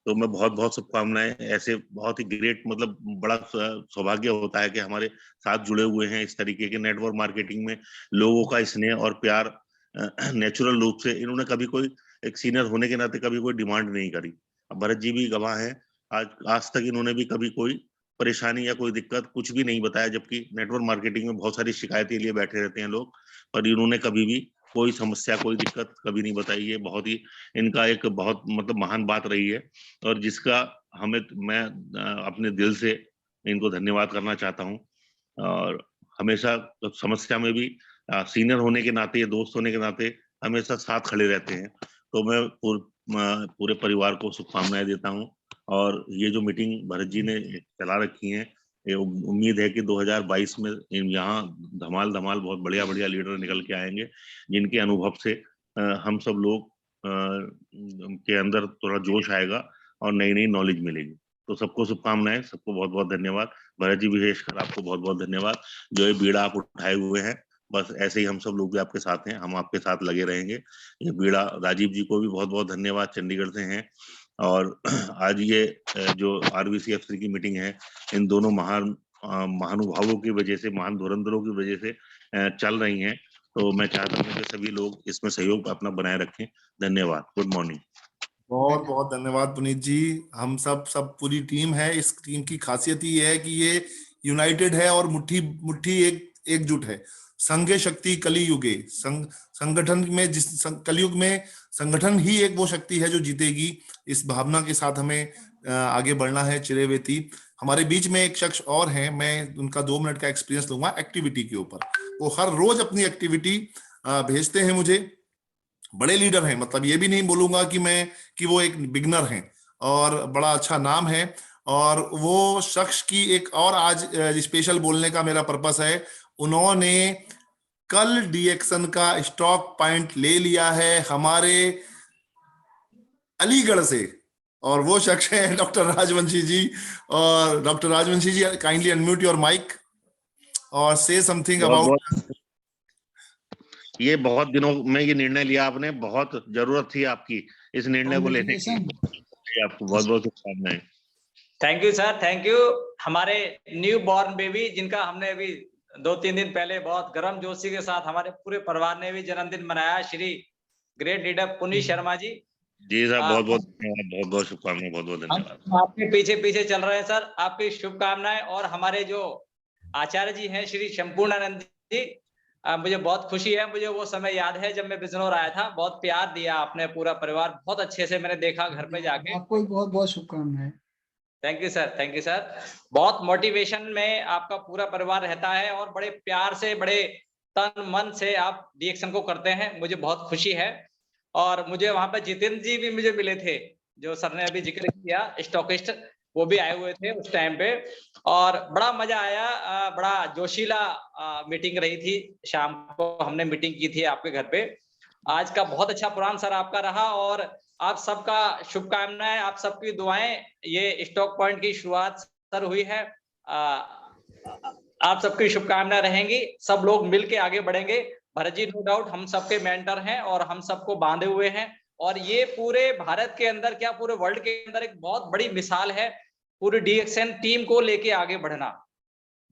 तो मैं बहुत बहुत शुभकामनाएं। ऐसे बहुत ही ग्रेट, मतलब बड़ा सौभाग्य होता है कि हमारे साथ जुड़े हुए हैं इस तरीके के नेटवर्क मार्केटिंग में। लोगों का स्नेह और प्यार नेचुरल रूप से, इन्होंने कभी कोई एक सीनियर होने के नाते कभी कोई डिमांड नहीं करी। अब भरत जी भी गवाह हैं, आज तक इन्होंने भी कभी कोई परेशानी या कोई दिक्कत कुछ भी नहीं बताया, जबकि नेटवर्क मार्केटिंग में बहुत सारी शिकायतें लिए बैठे रहते हैं लोग, पर इन्होंने कभी भी कोई समस्या कोई दिक्कत कभी नहीं बताई है। बहुत ही इनका एक बहुत मतलब महान बात रही है, और जिसका मैं अपने दिल से इनको धन्यवाद करना चाहता हूँ। और हमेशा समस्या में भी सीनियर होने के नाते, दोस्त होने के नाते हमेशा साथ खड़े रहते हैं। तो मैं पूरे परिवार को शुभकामनाएं देता हूँ। और ये जो मीटिंग भरत जी ने चला रखी है, ये उम्मीद है कि 2022 में यहाँ धमाल बहुत बढ़िया बढ़िया लीडर निकल के आएंगे, जिनके अनुभव से हम सब लोग के अंदर थोड़ा जोश आएगा और नई नई नॉलेज मिलेगी। तो सबको शुभकामनाएं, सबको बहुत बहुत धन्यवाद। भरत जी विशेषकर आपको बहुत बहुत धन्यवाद, जो ये बीड़ा आप उठाए हुए हैं। बस ऐसे ही हम सब लोग भी आपके साथ हैं, हम आपके साथ लगे रहेंगे। ये बीड़ा राजीव जी को भी बहुत बहुत धन्यवाद, चंडीगढ़ से हैं। और आज ये जो आरवीसी F3 की मीटिंग है, इन दोनों महानुभावों की वजह से, महान धुरंधरों की वजह से चल रही हैं। तो मैं चाहता हूँ कि सभी लोग इसमें सहयोग अपना बनाए रखें। धन्यवाद। Good morning. बहुत बहुत धन्यवाद पुनीत जी। हम सब पूरी टीम है। इस टीम की खासियत ही है कि ये यूनाइटेड है और मुट्ठी मुट्ठी एकजुट है। संघे शक्ति कली युगे, संगठन में कलयुग में संगठन ही एक वो शक्ति है जो जीतेगी। इस भावना के साथ हमें आगे बढ़ना है। चिरेवेती हमारे बीच में एक शख्स और हैं, मैं उनका 2 मिनट का एक्सपीरियंस लूंगा एक्टिविटी के ऊपर। वो हर रोज अपनी एक्टिविटी भेजते हैं मुझे। बड़े लीडर हैं, मतलब ये भी नहीं बोलूंगा कि वो एक बिगनर हैं, और बड़ा अच्छा नाम है। और वो शख्स की एक और आज स्पेशल बोलने का मेरा पर्पस है, उन्होंने कल डीएक्सन का स्टॉक पॉइंट ले लिया है हमारे अलीगढ़ से, और वो शख्स है डॉक्टर राजवंशी जी। और doctor Rajvanshi ji, kindly unmute your mic और से समथिंग अबाउट। ये बहुत दिनों में ये निर्णय लिया आपने, बहुत जरूरत थी आपकी इस निर्णय को लेने की। आपको बहुत बहुत शुभकामनाएं। Thank you sir, thank you. हमारे न्यू बॉर्न बेबी, जिनका हमने अभी 2-3 दिन पहले बहुत गर्म जोशी के साथ हमारे पूरे परिवार ने भी जन्मदिन मनाया, श्री ग्रेट लीडर पुनीत शर्मा जी। जी सर, बहुत बहुत धन्यवाद, बहुत बहुत शुभकामनाएं, बहुत बहुत धन्यवाद। आपके पीछे पीछे चल रहे हैं सर, आपकी शुभकामनाएं। और हमारे जो आचार्य जी हैं श्री संपूर्णानंद जी, मुझे बहुत खुशी है, मुझे वो समय याद है जब मैं बिजनौर आया था, बहुत प्यार दिया आपने, पूरा परिवार बहुत अच्छे से मैंने देखा घर पे जाके। आपको बहुत बहुत शुभकामनाएं। Thank you sir, thank you sir. बहुत मोटिवेशन में आपका पूरा परिवार रहता है और बड़े प्यार से, बड़े तन मन से आप डीएक्शन को करते हैं, मुझे बहुत खुशी है। और मुझे वहां पे जितेंद्र जी भी मुझे मिले थे, जो सर ने अभी जिक्र किया, स्टॉकिस्ट, वो भी आए हुए थे उस टाइम पे, और बड़ा मजा आया। बड़ा जोशीला मीटिंग रही थी, शाम को हमने मीटिंग की थी आपके घर पे। आज का बहुत अच्छा प्रोग्राम सर आपका रहा, और आप सबका शुभकामनाएं, आप सबकी दुआएं। ये स्टॉक पॉइंट की शुरुआत सर हुई है, आप सबकी शुभकामनाएं रहेंगी, सब लोग मिलके आगे बढ़ेंगे। भरत जी नो डाउट हम सबके मेंटर हैं और हम सबको बांधे हुए हैं, और ये पूरे भारत के अंदर क्या पूरे वर्ल्ड के अंदर एक बहुत बड़ी मिसाल है पूरी डीएक्सन टीम को लेके आगे बढ़ना,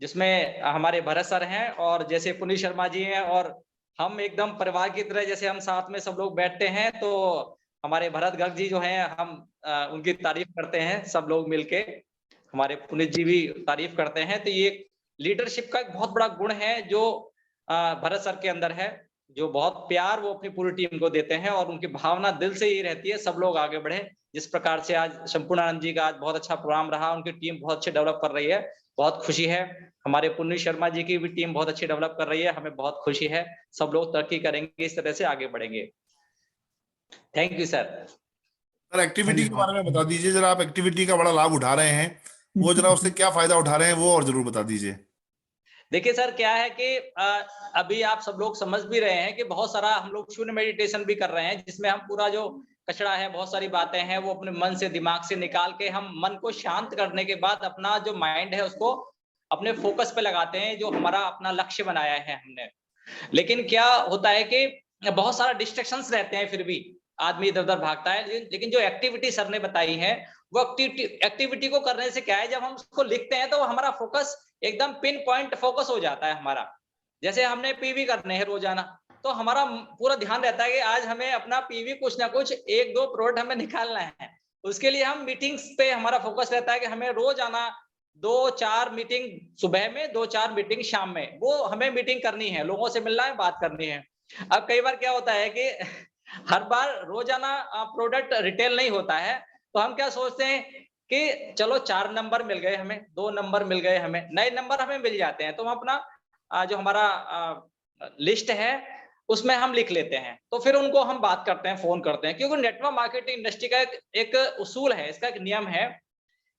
जिसमें हमारे भरत सर हैं और जैसे पुनीत शर्मा जी हैं, और हम एकदम परिवार की तरह जैसे हम साथ में सब लोग बैठते हैं। तो हमारे भरत गर्ग जी जो हैं, हम उनकी तारीफ करते हैं सब लोग मिलके, हमारे पुनीत जी भी तारीफ करते हैं। तो ये लीडरशिप का एक बहुत बड़ा गुण है जो भरत सर के अंदर है, जो बहुत प्यार वो अपनी पूरी टीम को देते हैं, और उनकी भावना दिल से ये रहती है सब लोग आगे बढ़े। जिस प्रकार से आज संपूर्णानंद जी का आज बहुत अच्छा प्रोग्राम रहा, उनकी टीम बहुत अच्छे डेवलप कर रही है, बहुत खुशी है। हमारे पुनीत शर्मा जी की भी टीम बहुत अच्छी डेवलप कर रही है, हमें बहुत खुशी है। सब लोग तरक्की करेंगे, इस तरह से आगे बढ़ेंगे। Thank you sir. Sir activity के बारे में बता दीजिए जरा, आप एक्टिविटी का बड़ा लाभ उठा रहे हैं, वो जरा उससे क्या फायदा उठा रहे हैं वो और जरूर बता दीजिए। देखिए सर, क्या है कि अभी आप सब लोग समझ भी रहे हैं कि बहुत सारा हम लोग शून्य मेडिटेशन भी कर रहे हैं, जिसमें हम पूरा जो कचरा है, बहुत सारी बातें हैं, वो अपने मन से, दिमाग से निकाल के हम मन को शांत करने के बाद अपना जो माइंड है उसको अपने फोकस पे लगाते हैं, जो हमारा अपना लक्ष्य बनाया है हमने। लेकिन क्या होता है कि बहुत सारा डिस्ट्रैक्शंस रहते हैं, फिर भी आदमी इधर उधर भागता है। लेकिन जो एक्टिविटी सर ने बताई है, वो एक्टिविटी को करने से क्या है, जब हम उसको लिखते हैं तो हमारा फोकस एकदम पिन पॉइंट फोकस हो जाता है हमारा। जैसे हमने पीवी करने हैं रोजाना, तो हमारा पूरा ध्यान रहता है कि आज हमें अपना पीवी कुछ ना कुछ 1-2 प्रोडक्ट हमें निकालना है। उसके लिए हम मीटिंग्स पे हमारा फोकस रहता है कि हमें रोज आना, 2-4 मीटिंग सुबह में, 2-4 मीटिंग शाम में, वो हमें मीटिंग करनी है, लोगों से मिलना है, बात करनी है। अब कई बार क्या होता है कि हर बार रोजाना प्रोडक्ट रिटेल नहीं होता है, तो हम क्या सोचते हैं कि चलो 4 नंबर मिल गए हमें, 2 नंबर मिल गए हमें, नए नंबर हमें मिल जाते हैं, तो हम अपना जो हमारा लिस्ट है उसमें हम लिख लेते हैं। तो फिर उनको हम बात करते हैं, फोन करते हैं, क्योंकि नेटवर्क मार्केटिंग इंडस्ट्री का एक उसूल है, इसका एक नियम है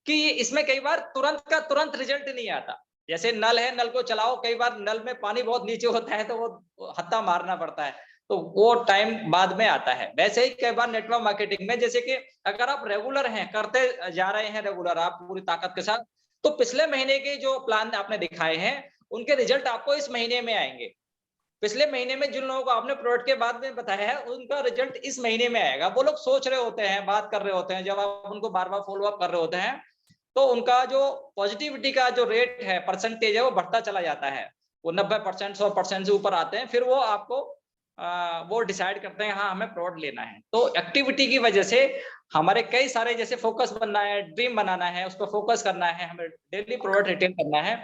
कि इसमें कई बार तुरंत का तुरंत रिजल्ट नहीं आता। जैसे नल है, नल को चलाओ, कई बार नल में पानी बहुत नीचे होता है तो वो हत्था मारना पड़ता है, तो वो टाइम बाद में आता है। वैसे ही कई बार नेटवर्क मार्केटिंग में, जैसे कि अगर आप रेगुलर हैं, करते जा रहे हैं रेगुलर आप पूरी ताकत के साथ, तो पिछले महीने के जो प्लान आपने दिखाए हैं उनके रिजल्ट आपको इस महीने में आएंगे। पिछले महीने में जिन लोगों को आपने प्रोडक्ट के बाद में बताया है, उनका रिजल्ट इस महीने में आएगा। वो लोग सोच रहे होते हैं, बात कर रहे होते हैं, जब आप उनको बार बार फॉलो अप कर रहे होते हैं, तो उनका जो पॉजिटिविटी का जो रेट है, परसेंटेज है, वो बढ़ता चला जाता है। वो 90%, 100% से ऊपर आते हैं, फिर वो आपको वो डिसाइड करते हैं हाँ हमें प्रोडक्ट लेना है। तो एक्टिविटी की वजह से हमारे कई सारे, जैसे फोकस बनना है, ड्रीम बनाना है, उस पर फोकस करना है, हमें डेली प्रोडक्ट रिटेल करना है।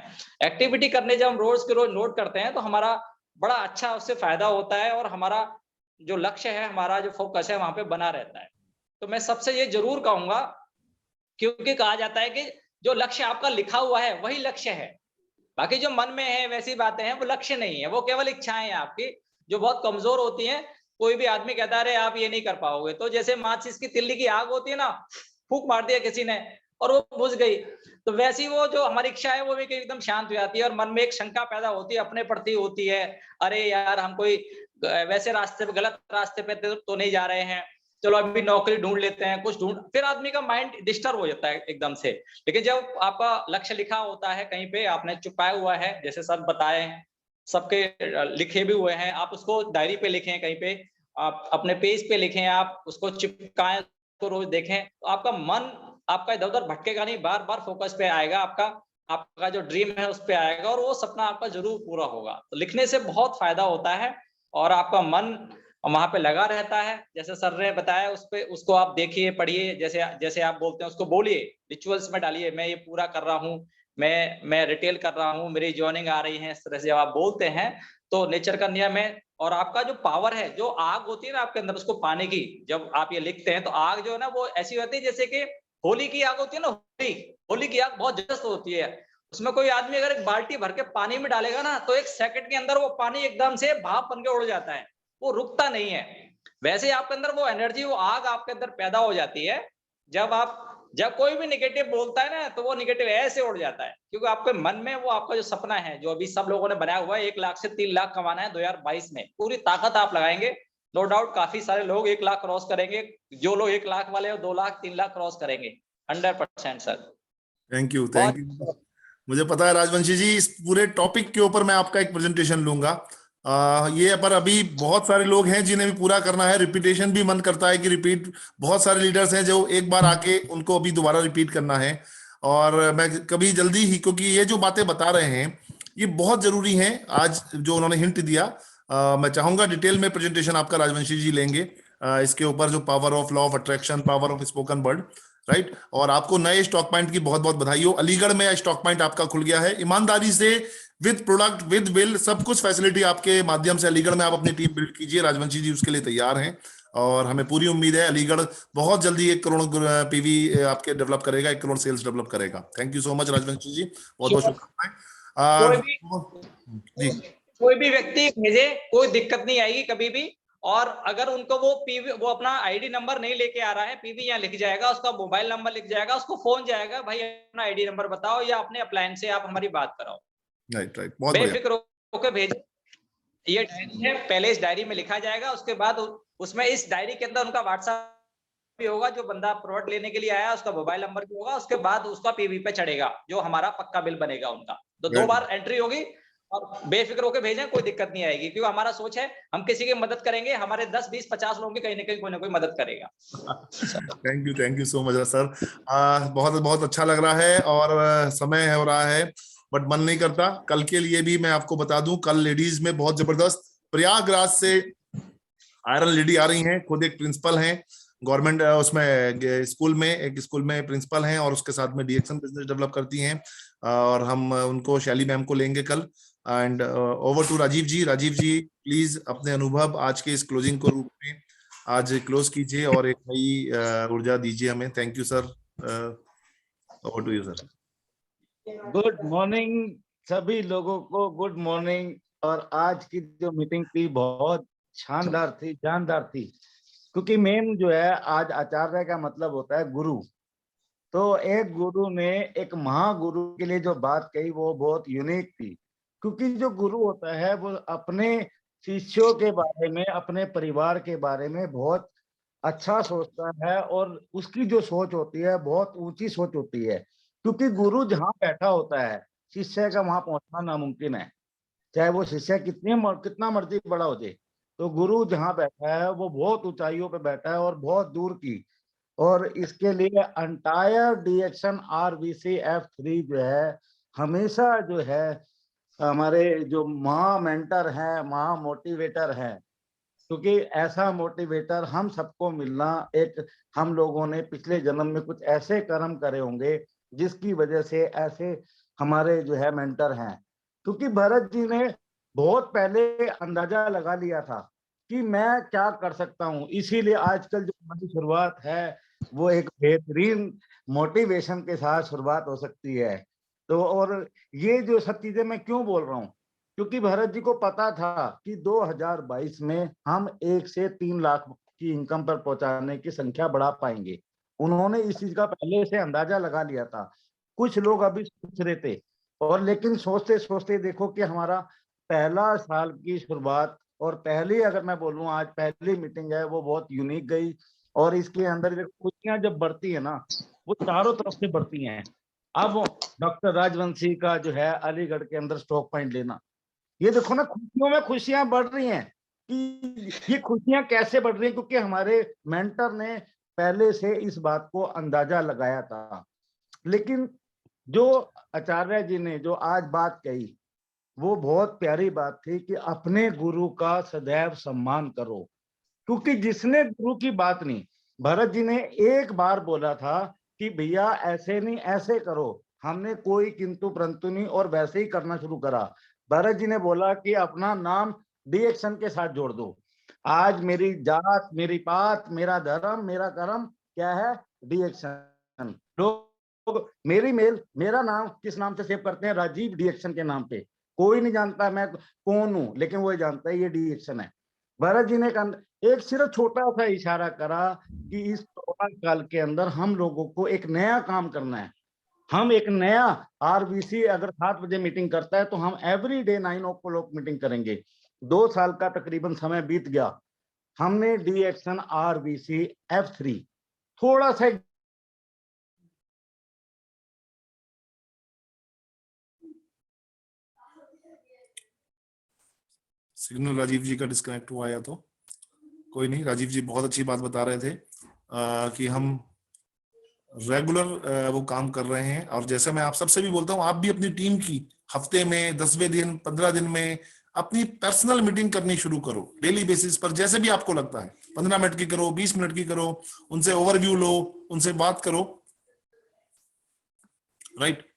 एक्टिविटी करने जब हम रोज के रोज नोट करते हैं तो हमारा बड़ा अच्छा उससे फायदा होता है, और हमारा जो लक्ष्य है, हमारा जो फोकस है वहां पे बना रहता है। तो मैं सबसे ये जरूर कहूंगा क्योंकि कहा जाता है कि जो लक्ष्य आपका लिखा हुआ है वही लक्ष्य है, बाकी जो मन में है वैसी बातें हैं वो लक्ष्य नहीं है, वो केवल इच्छाएं हैं आपकी जो बहुत कमजोर होती हैं। कोई भी आदमी कहता है अरे आप ये नहीं कर पाओगे, तो जैसे माचिस की तिल्ली की आग होती है ना, फूंक मार दिया किसी ने और वो बुझ गई, तो वैसी वो जो हमारी इच्छा है वो भी एकदम शांत हो जाती है और मन में एक शंका पैदा होती है, अपने प्रति होती है, अरे यार हम कोई वैसे रास्ते पे, गलत रास्ते पे तो नहीं जा रहे हैं, चलो अभी नौकरी ढूंढ लेते हैं, कुछ ढूंढ, फिर आदमी का माइंड डिस्टर्ब हो जाता है एकदम से। लेकिन जब आपका लक्ष्य लिखा होता है कहीं पे, आपने छुपाया हुआ है, जैसे सर बताए, सबके लिखे भी हुए हैं, आप उसको डायरी पे लिखें, कहीं पे आप अपने पेज पे लिखें, आप उसको चिपकाएं, उसको रोज देखें, तो आपका मन आपका इधर उधर भटकेगा नहीं, बार बार फोकस पे आएगा, आपका जो ड्रीम है उस पे आएगा और वो सपना आपका जरूर पूरा होगा। तो लिखने से बहुत फायदा होता है और आपका मन वहां पे लगा रहता है। जैसे सर ने बताया उस पे, उसको आप देखिए, पढ़िए, जैसे जैसे आप बोलते हैं उसको बोलिए, रिचुअल्स में डालिए, मैं ये पूरा कर रहा हूँ, मैं रिटेल कर रहा हूँ, मेरी जॉइनिंग आ रही है, इस तरह से जब आप बोलते हैं तो नेचर का नियम है। और आपका जो पावर है, जो आग होती है ना आपके अंदर उसको पाने की, जब आप ये लिखते हैं तो आग जो है ना वो ऐसी होती है जैसे कि होली की आग होती है ना, होली की आग बहुत जबरदस्त होती है। उसमें कोई आदमी अगर एक बाल्टी भर के पानी में डालेगा ना तो एक सेकंड के अंदर वो पानी एकदम से भाप बन के उड़ जाता है, वो रुकता नहीं है। वैसे आपके अंदर वो एनर्जी, वो आग आपके अंदर पैदा हो जाती है। जब कोई भी निगेटिव बोलता है ना तो वो निगेटिव ऐसे उड़ जाता है, क्योंकि आपके मन में वो आपका जो सपना है, जो अभी सब लोगों ने बनाया हुआ है, 1 लाख से 3 लाख कमाना है 2022 में, पूरी ताकत आप लगाएंगे, नो डाउट काफी सारे लोग 1 लाख क्रॉस करेंगे। जो लोग 1 लाख वाले 2 लाख 3 लाख क्रॉस करेंगे 100% sir. Thank you, thank you. मुझे पता है राजवंशी जी, इस पूरे टॉपिक के ऊपर मैं आपका एक प्रेजेंटेशन लूंगा। ये पर अभी बहुत सारे लोग हैं जिन्हें भी पूरा करना है, रिपीटेशन भी मन करता है कि रिपीट, बहुत सारे लीडर्स हैं जो एक बार आके उनको अभी दोबारा रिपीट करना है। और मैं कभी जल्दी ही, क्योंकि ये जो बातें बता रहे हैं ये बहुत जरूरी हैं, आज जो उन्होंने हिंट दिया, मैं चाहूंगा डिटेल में प्रेजेंटेशन आपका राजवंशी जी लेंगे इसके ऊपर, जो power of law of attraction, power of spoken word, right. और आपको नए स्टॉक पॉइंट की बहुत बहुत बधाई हो। अलीगढ़ में स्टॉक पॉइंट आपका खुल गया है, ईमानदारी से, विद प्रोडक्ट, विद बिल, सब कुछ फैसिलिटी आपके माध्यम से अलीगढ़ में आप अपनी टीम बिल्ड कीजिए। राजवंशी जी उसके लिए तैयार हैं और हमें पूरी उम्मीद है अलीगढ़ बहुत जल्दी 1 करोड़ पीवी आपके डेवलप करेगा, 1 करोड़ सेल्स डेवलप करेगा। Thank you so much Rajvanshi ji, बहुत बहुत शुभकामनाएं। जी, कोई भी व्यक्ति भेजे, कोई दिक्कत नहीं आएगी कभी भी। और अगर उनको वो पीवी, वो अपना आईडी नंबर नहीं लेके आ रहा है, पीवी यहाँ लिख जाएगा, उसका मोबाइल नंबर लिख जाएगा, उसको फोन जाएगा, भाई अपना आईडी नंबर बताओ या अपने अप्लायंस से आप हमारी बात कराओ। राइट, बहुत बढ़िया। बेफिक्र होकर भेजे। ये डायरी है, पहले इस डायरी में लिखा जाएगा, उसके बाद उसमें इस डायरी के अंदर उनका व्हाट्सएप भी होगा, जो बंदा प्रोडक्ट लेने के लिए आया उसका मोबाइल नंबर भी होगा, उसके बाद उसका पीवी पे चढ़ेगा, जो हमारा पक्का बिल बनेगा उनका। तो 2 बार एंट्री होगी और बेफिक्र होकर भेजें, कोई दिक्कत नहीं आएगी, क्योंकि हमारा सोच है हम किसी की मदद करेंगे, हमारे 10 20 50 लोगों की कहीं ना कोई मदद करेगा। Thank you so much sir. बहुत बहुत अच्छा लग रहा है और समय हो रहा है बट मन नहीं करता। कल के लिए भी मैं आपको बता दूं, कल लेडीज में बहुत जबरदस्त, प्रयागराज से आयरन लेडी आ रही हैं, खुद एक प्रिंसिपल हैं गवर्नमेंट उसमें स्कूल में, एक स्कूल में प्रिंसिपल हैं और उसके साथ में डीएक्शन बिजनेस डेवलप करती हैं, और हम उनको, शैली मैम को लेंगे कल। And over to Rajeev ji. Rajeev ji please अपने अनुभव आज के इस क्लोजिंग को रूप में आज क्लोज कीजिए और एक नई ऊर्जा दीजिए हमें। Thank you sir, over to you sir. Good morning सभी लोगों को, गुड मॉर्निंग। और आज की जो मीटिंग थी बहुत शानदार थी, जानदार थी, क्योंकि मेन जो है आज आचार्य का मतलब होता है गुरु। तो एक गुरु ने एक महागुरु के लिए जो बात कही वो बहुत यूनिक थी, क्योंकि जो गुरु होता है वो अपने शिष्यों के बारे में, अपने परिवार के बारे में बहुत अच्छा सोचता है और उसकी जो सोच होती है बहुत ऊंची सोच होती है, क्योंकि गुरु जहाँ बैठा होता है शिष्य का वहां पहुंचना नामुमकिन है, चाहे वो शिष्य कितना मर्जी बड़ा हो जाए। तो गुरु जहाँ बैठा है वो बहुत ऊंचाइयों पे बैठा है और बहुत दूर की। और इसके लिए एंटायर डीएक्शन RVCF3 जो है हमेशा जो है हमारे जो महा मेंटर हैं, महा मोटिवेटर हैं, क्योंकि ऐसा मोटिवेटर हम सबको मिलना, एक हम लोगों ने पिछले जन्म में कुछ ऐसे कर्म करे होंगे जिसकी वजह से ऐसे हमारे जो है मेंटर हैं। क्योंकि भरत जी ने बहुत पहले अंदाजा लगा लिया था कि मैं क्या कर सकता हूँ, इसीलिए आजकल जो हमारी शुरुआत है वो एक बेहतरीन मोटिवेशन के साथ शुरुआत हो सकती है। तो और ये जो सब चीजें मैं क्यों बोल रहा हूँ, क्योंकि भरत जी को पता था कि 2022 में हम 1 से 3 लाख की इनकम पर पहुंचाने की संख्या बढ़ा पाएंगे। उन्होंने इस चीज का पहले से अंदाजा लगा लिया था। कुछ लोग अभी सोच रहे थे, और लेकिन सोचते सोचते देखो कि हमारा पहला साल की शुरुआत, और पहली अगर मैं बोलूं आज पहली मीटिंग है वो बहुत यूनिक गई। और इसके अंदर खुशियां जब बढ़ती है ना, वो चारों तरफ से बढ़ती हैं। अब डॉक्टर राजवंशी का जो है अलीगढ़ के अंदर स्टॉक पॉइंट लेना, ये देखो ना, खुशियों में खुशियां बढ़ रही हैं। कि ये खुशियां कैसे बढ़ रही हैं, क्योंकि हमारे मेंटर ने पहले से इस बात को अंदाजा लगाया था। लेकिन जो आचार्य जी ने जो आज बात कही, वो बहुत प्यारी बात थी कि अपने गुरु का सदैव सम्मान करो। क्योंकि जिसने गुरु की बात नहीं, भरत जी ने एक बार बोला था कि भैया ऐसे नहीं ऐसे करो, हमने कोई किंतु परंतु नहीं, और वैसे ही करना शुरू करा। भरत जी ने बोला कि अपना नाम डीएक्शन के साथ जोड़ दो। आज मेरी जात, मेरी पात, मेरा धर्म, मेरा कर्म क्या है? डीएक्शन। लोग मेरी मेल, मेरा नाम किस नाम से सेव करते हैं? राजीव डीएक्शन के नाम पे। कोई नहीं जानता मैं कौन हूं, लेकिन वो जानता है ये डीएक्शन है। भरत जी ने एक सिर्फ छोटा सा इशारा करा कि इस कोरोना काल के अंदर हम लोगों को एक नया काम करना है। हम एक नया आरबीसी अगर 7 बजे मीटिंग करता है तो हम एवरी डे 9 o'clock मीटिंग करेंगे। 2 साल का तकरीबन समय बीत गया, हमने डीएक्शन आरबीसी F3 थोड़ा सा सिग्नल राजीव जी का डिस्कनेक्ट हुआ या तो कोई नहीं। राजीव जी बहुत अच्छी बात बता रहे थे कि हम रेगुलर वो काम कर रहे हैं। और जैसे मैं आप सबसे भी बोलता हूँ, आप भी अपनी टीम की हफ्ते में 10वें दिन 15 दिन में अपनी पर्सनल मीटिंग करनी शुरू करो, डेली बेसिस पर, जैसे भी आपको लगता है। 15 मिनट की करो, 20 मिनट की करो, उनसे ओवरव्यू लो, उनसे बात करो, राइट।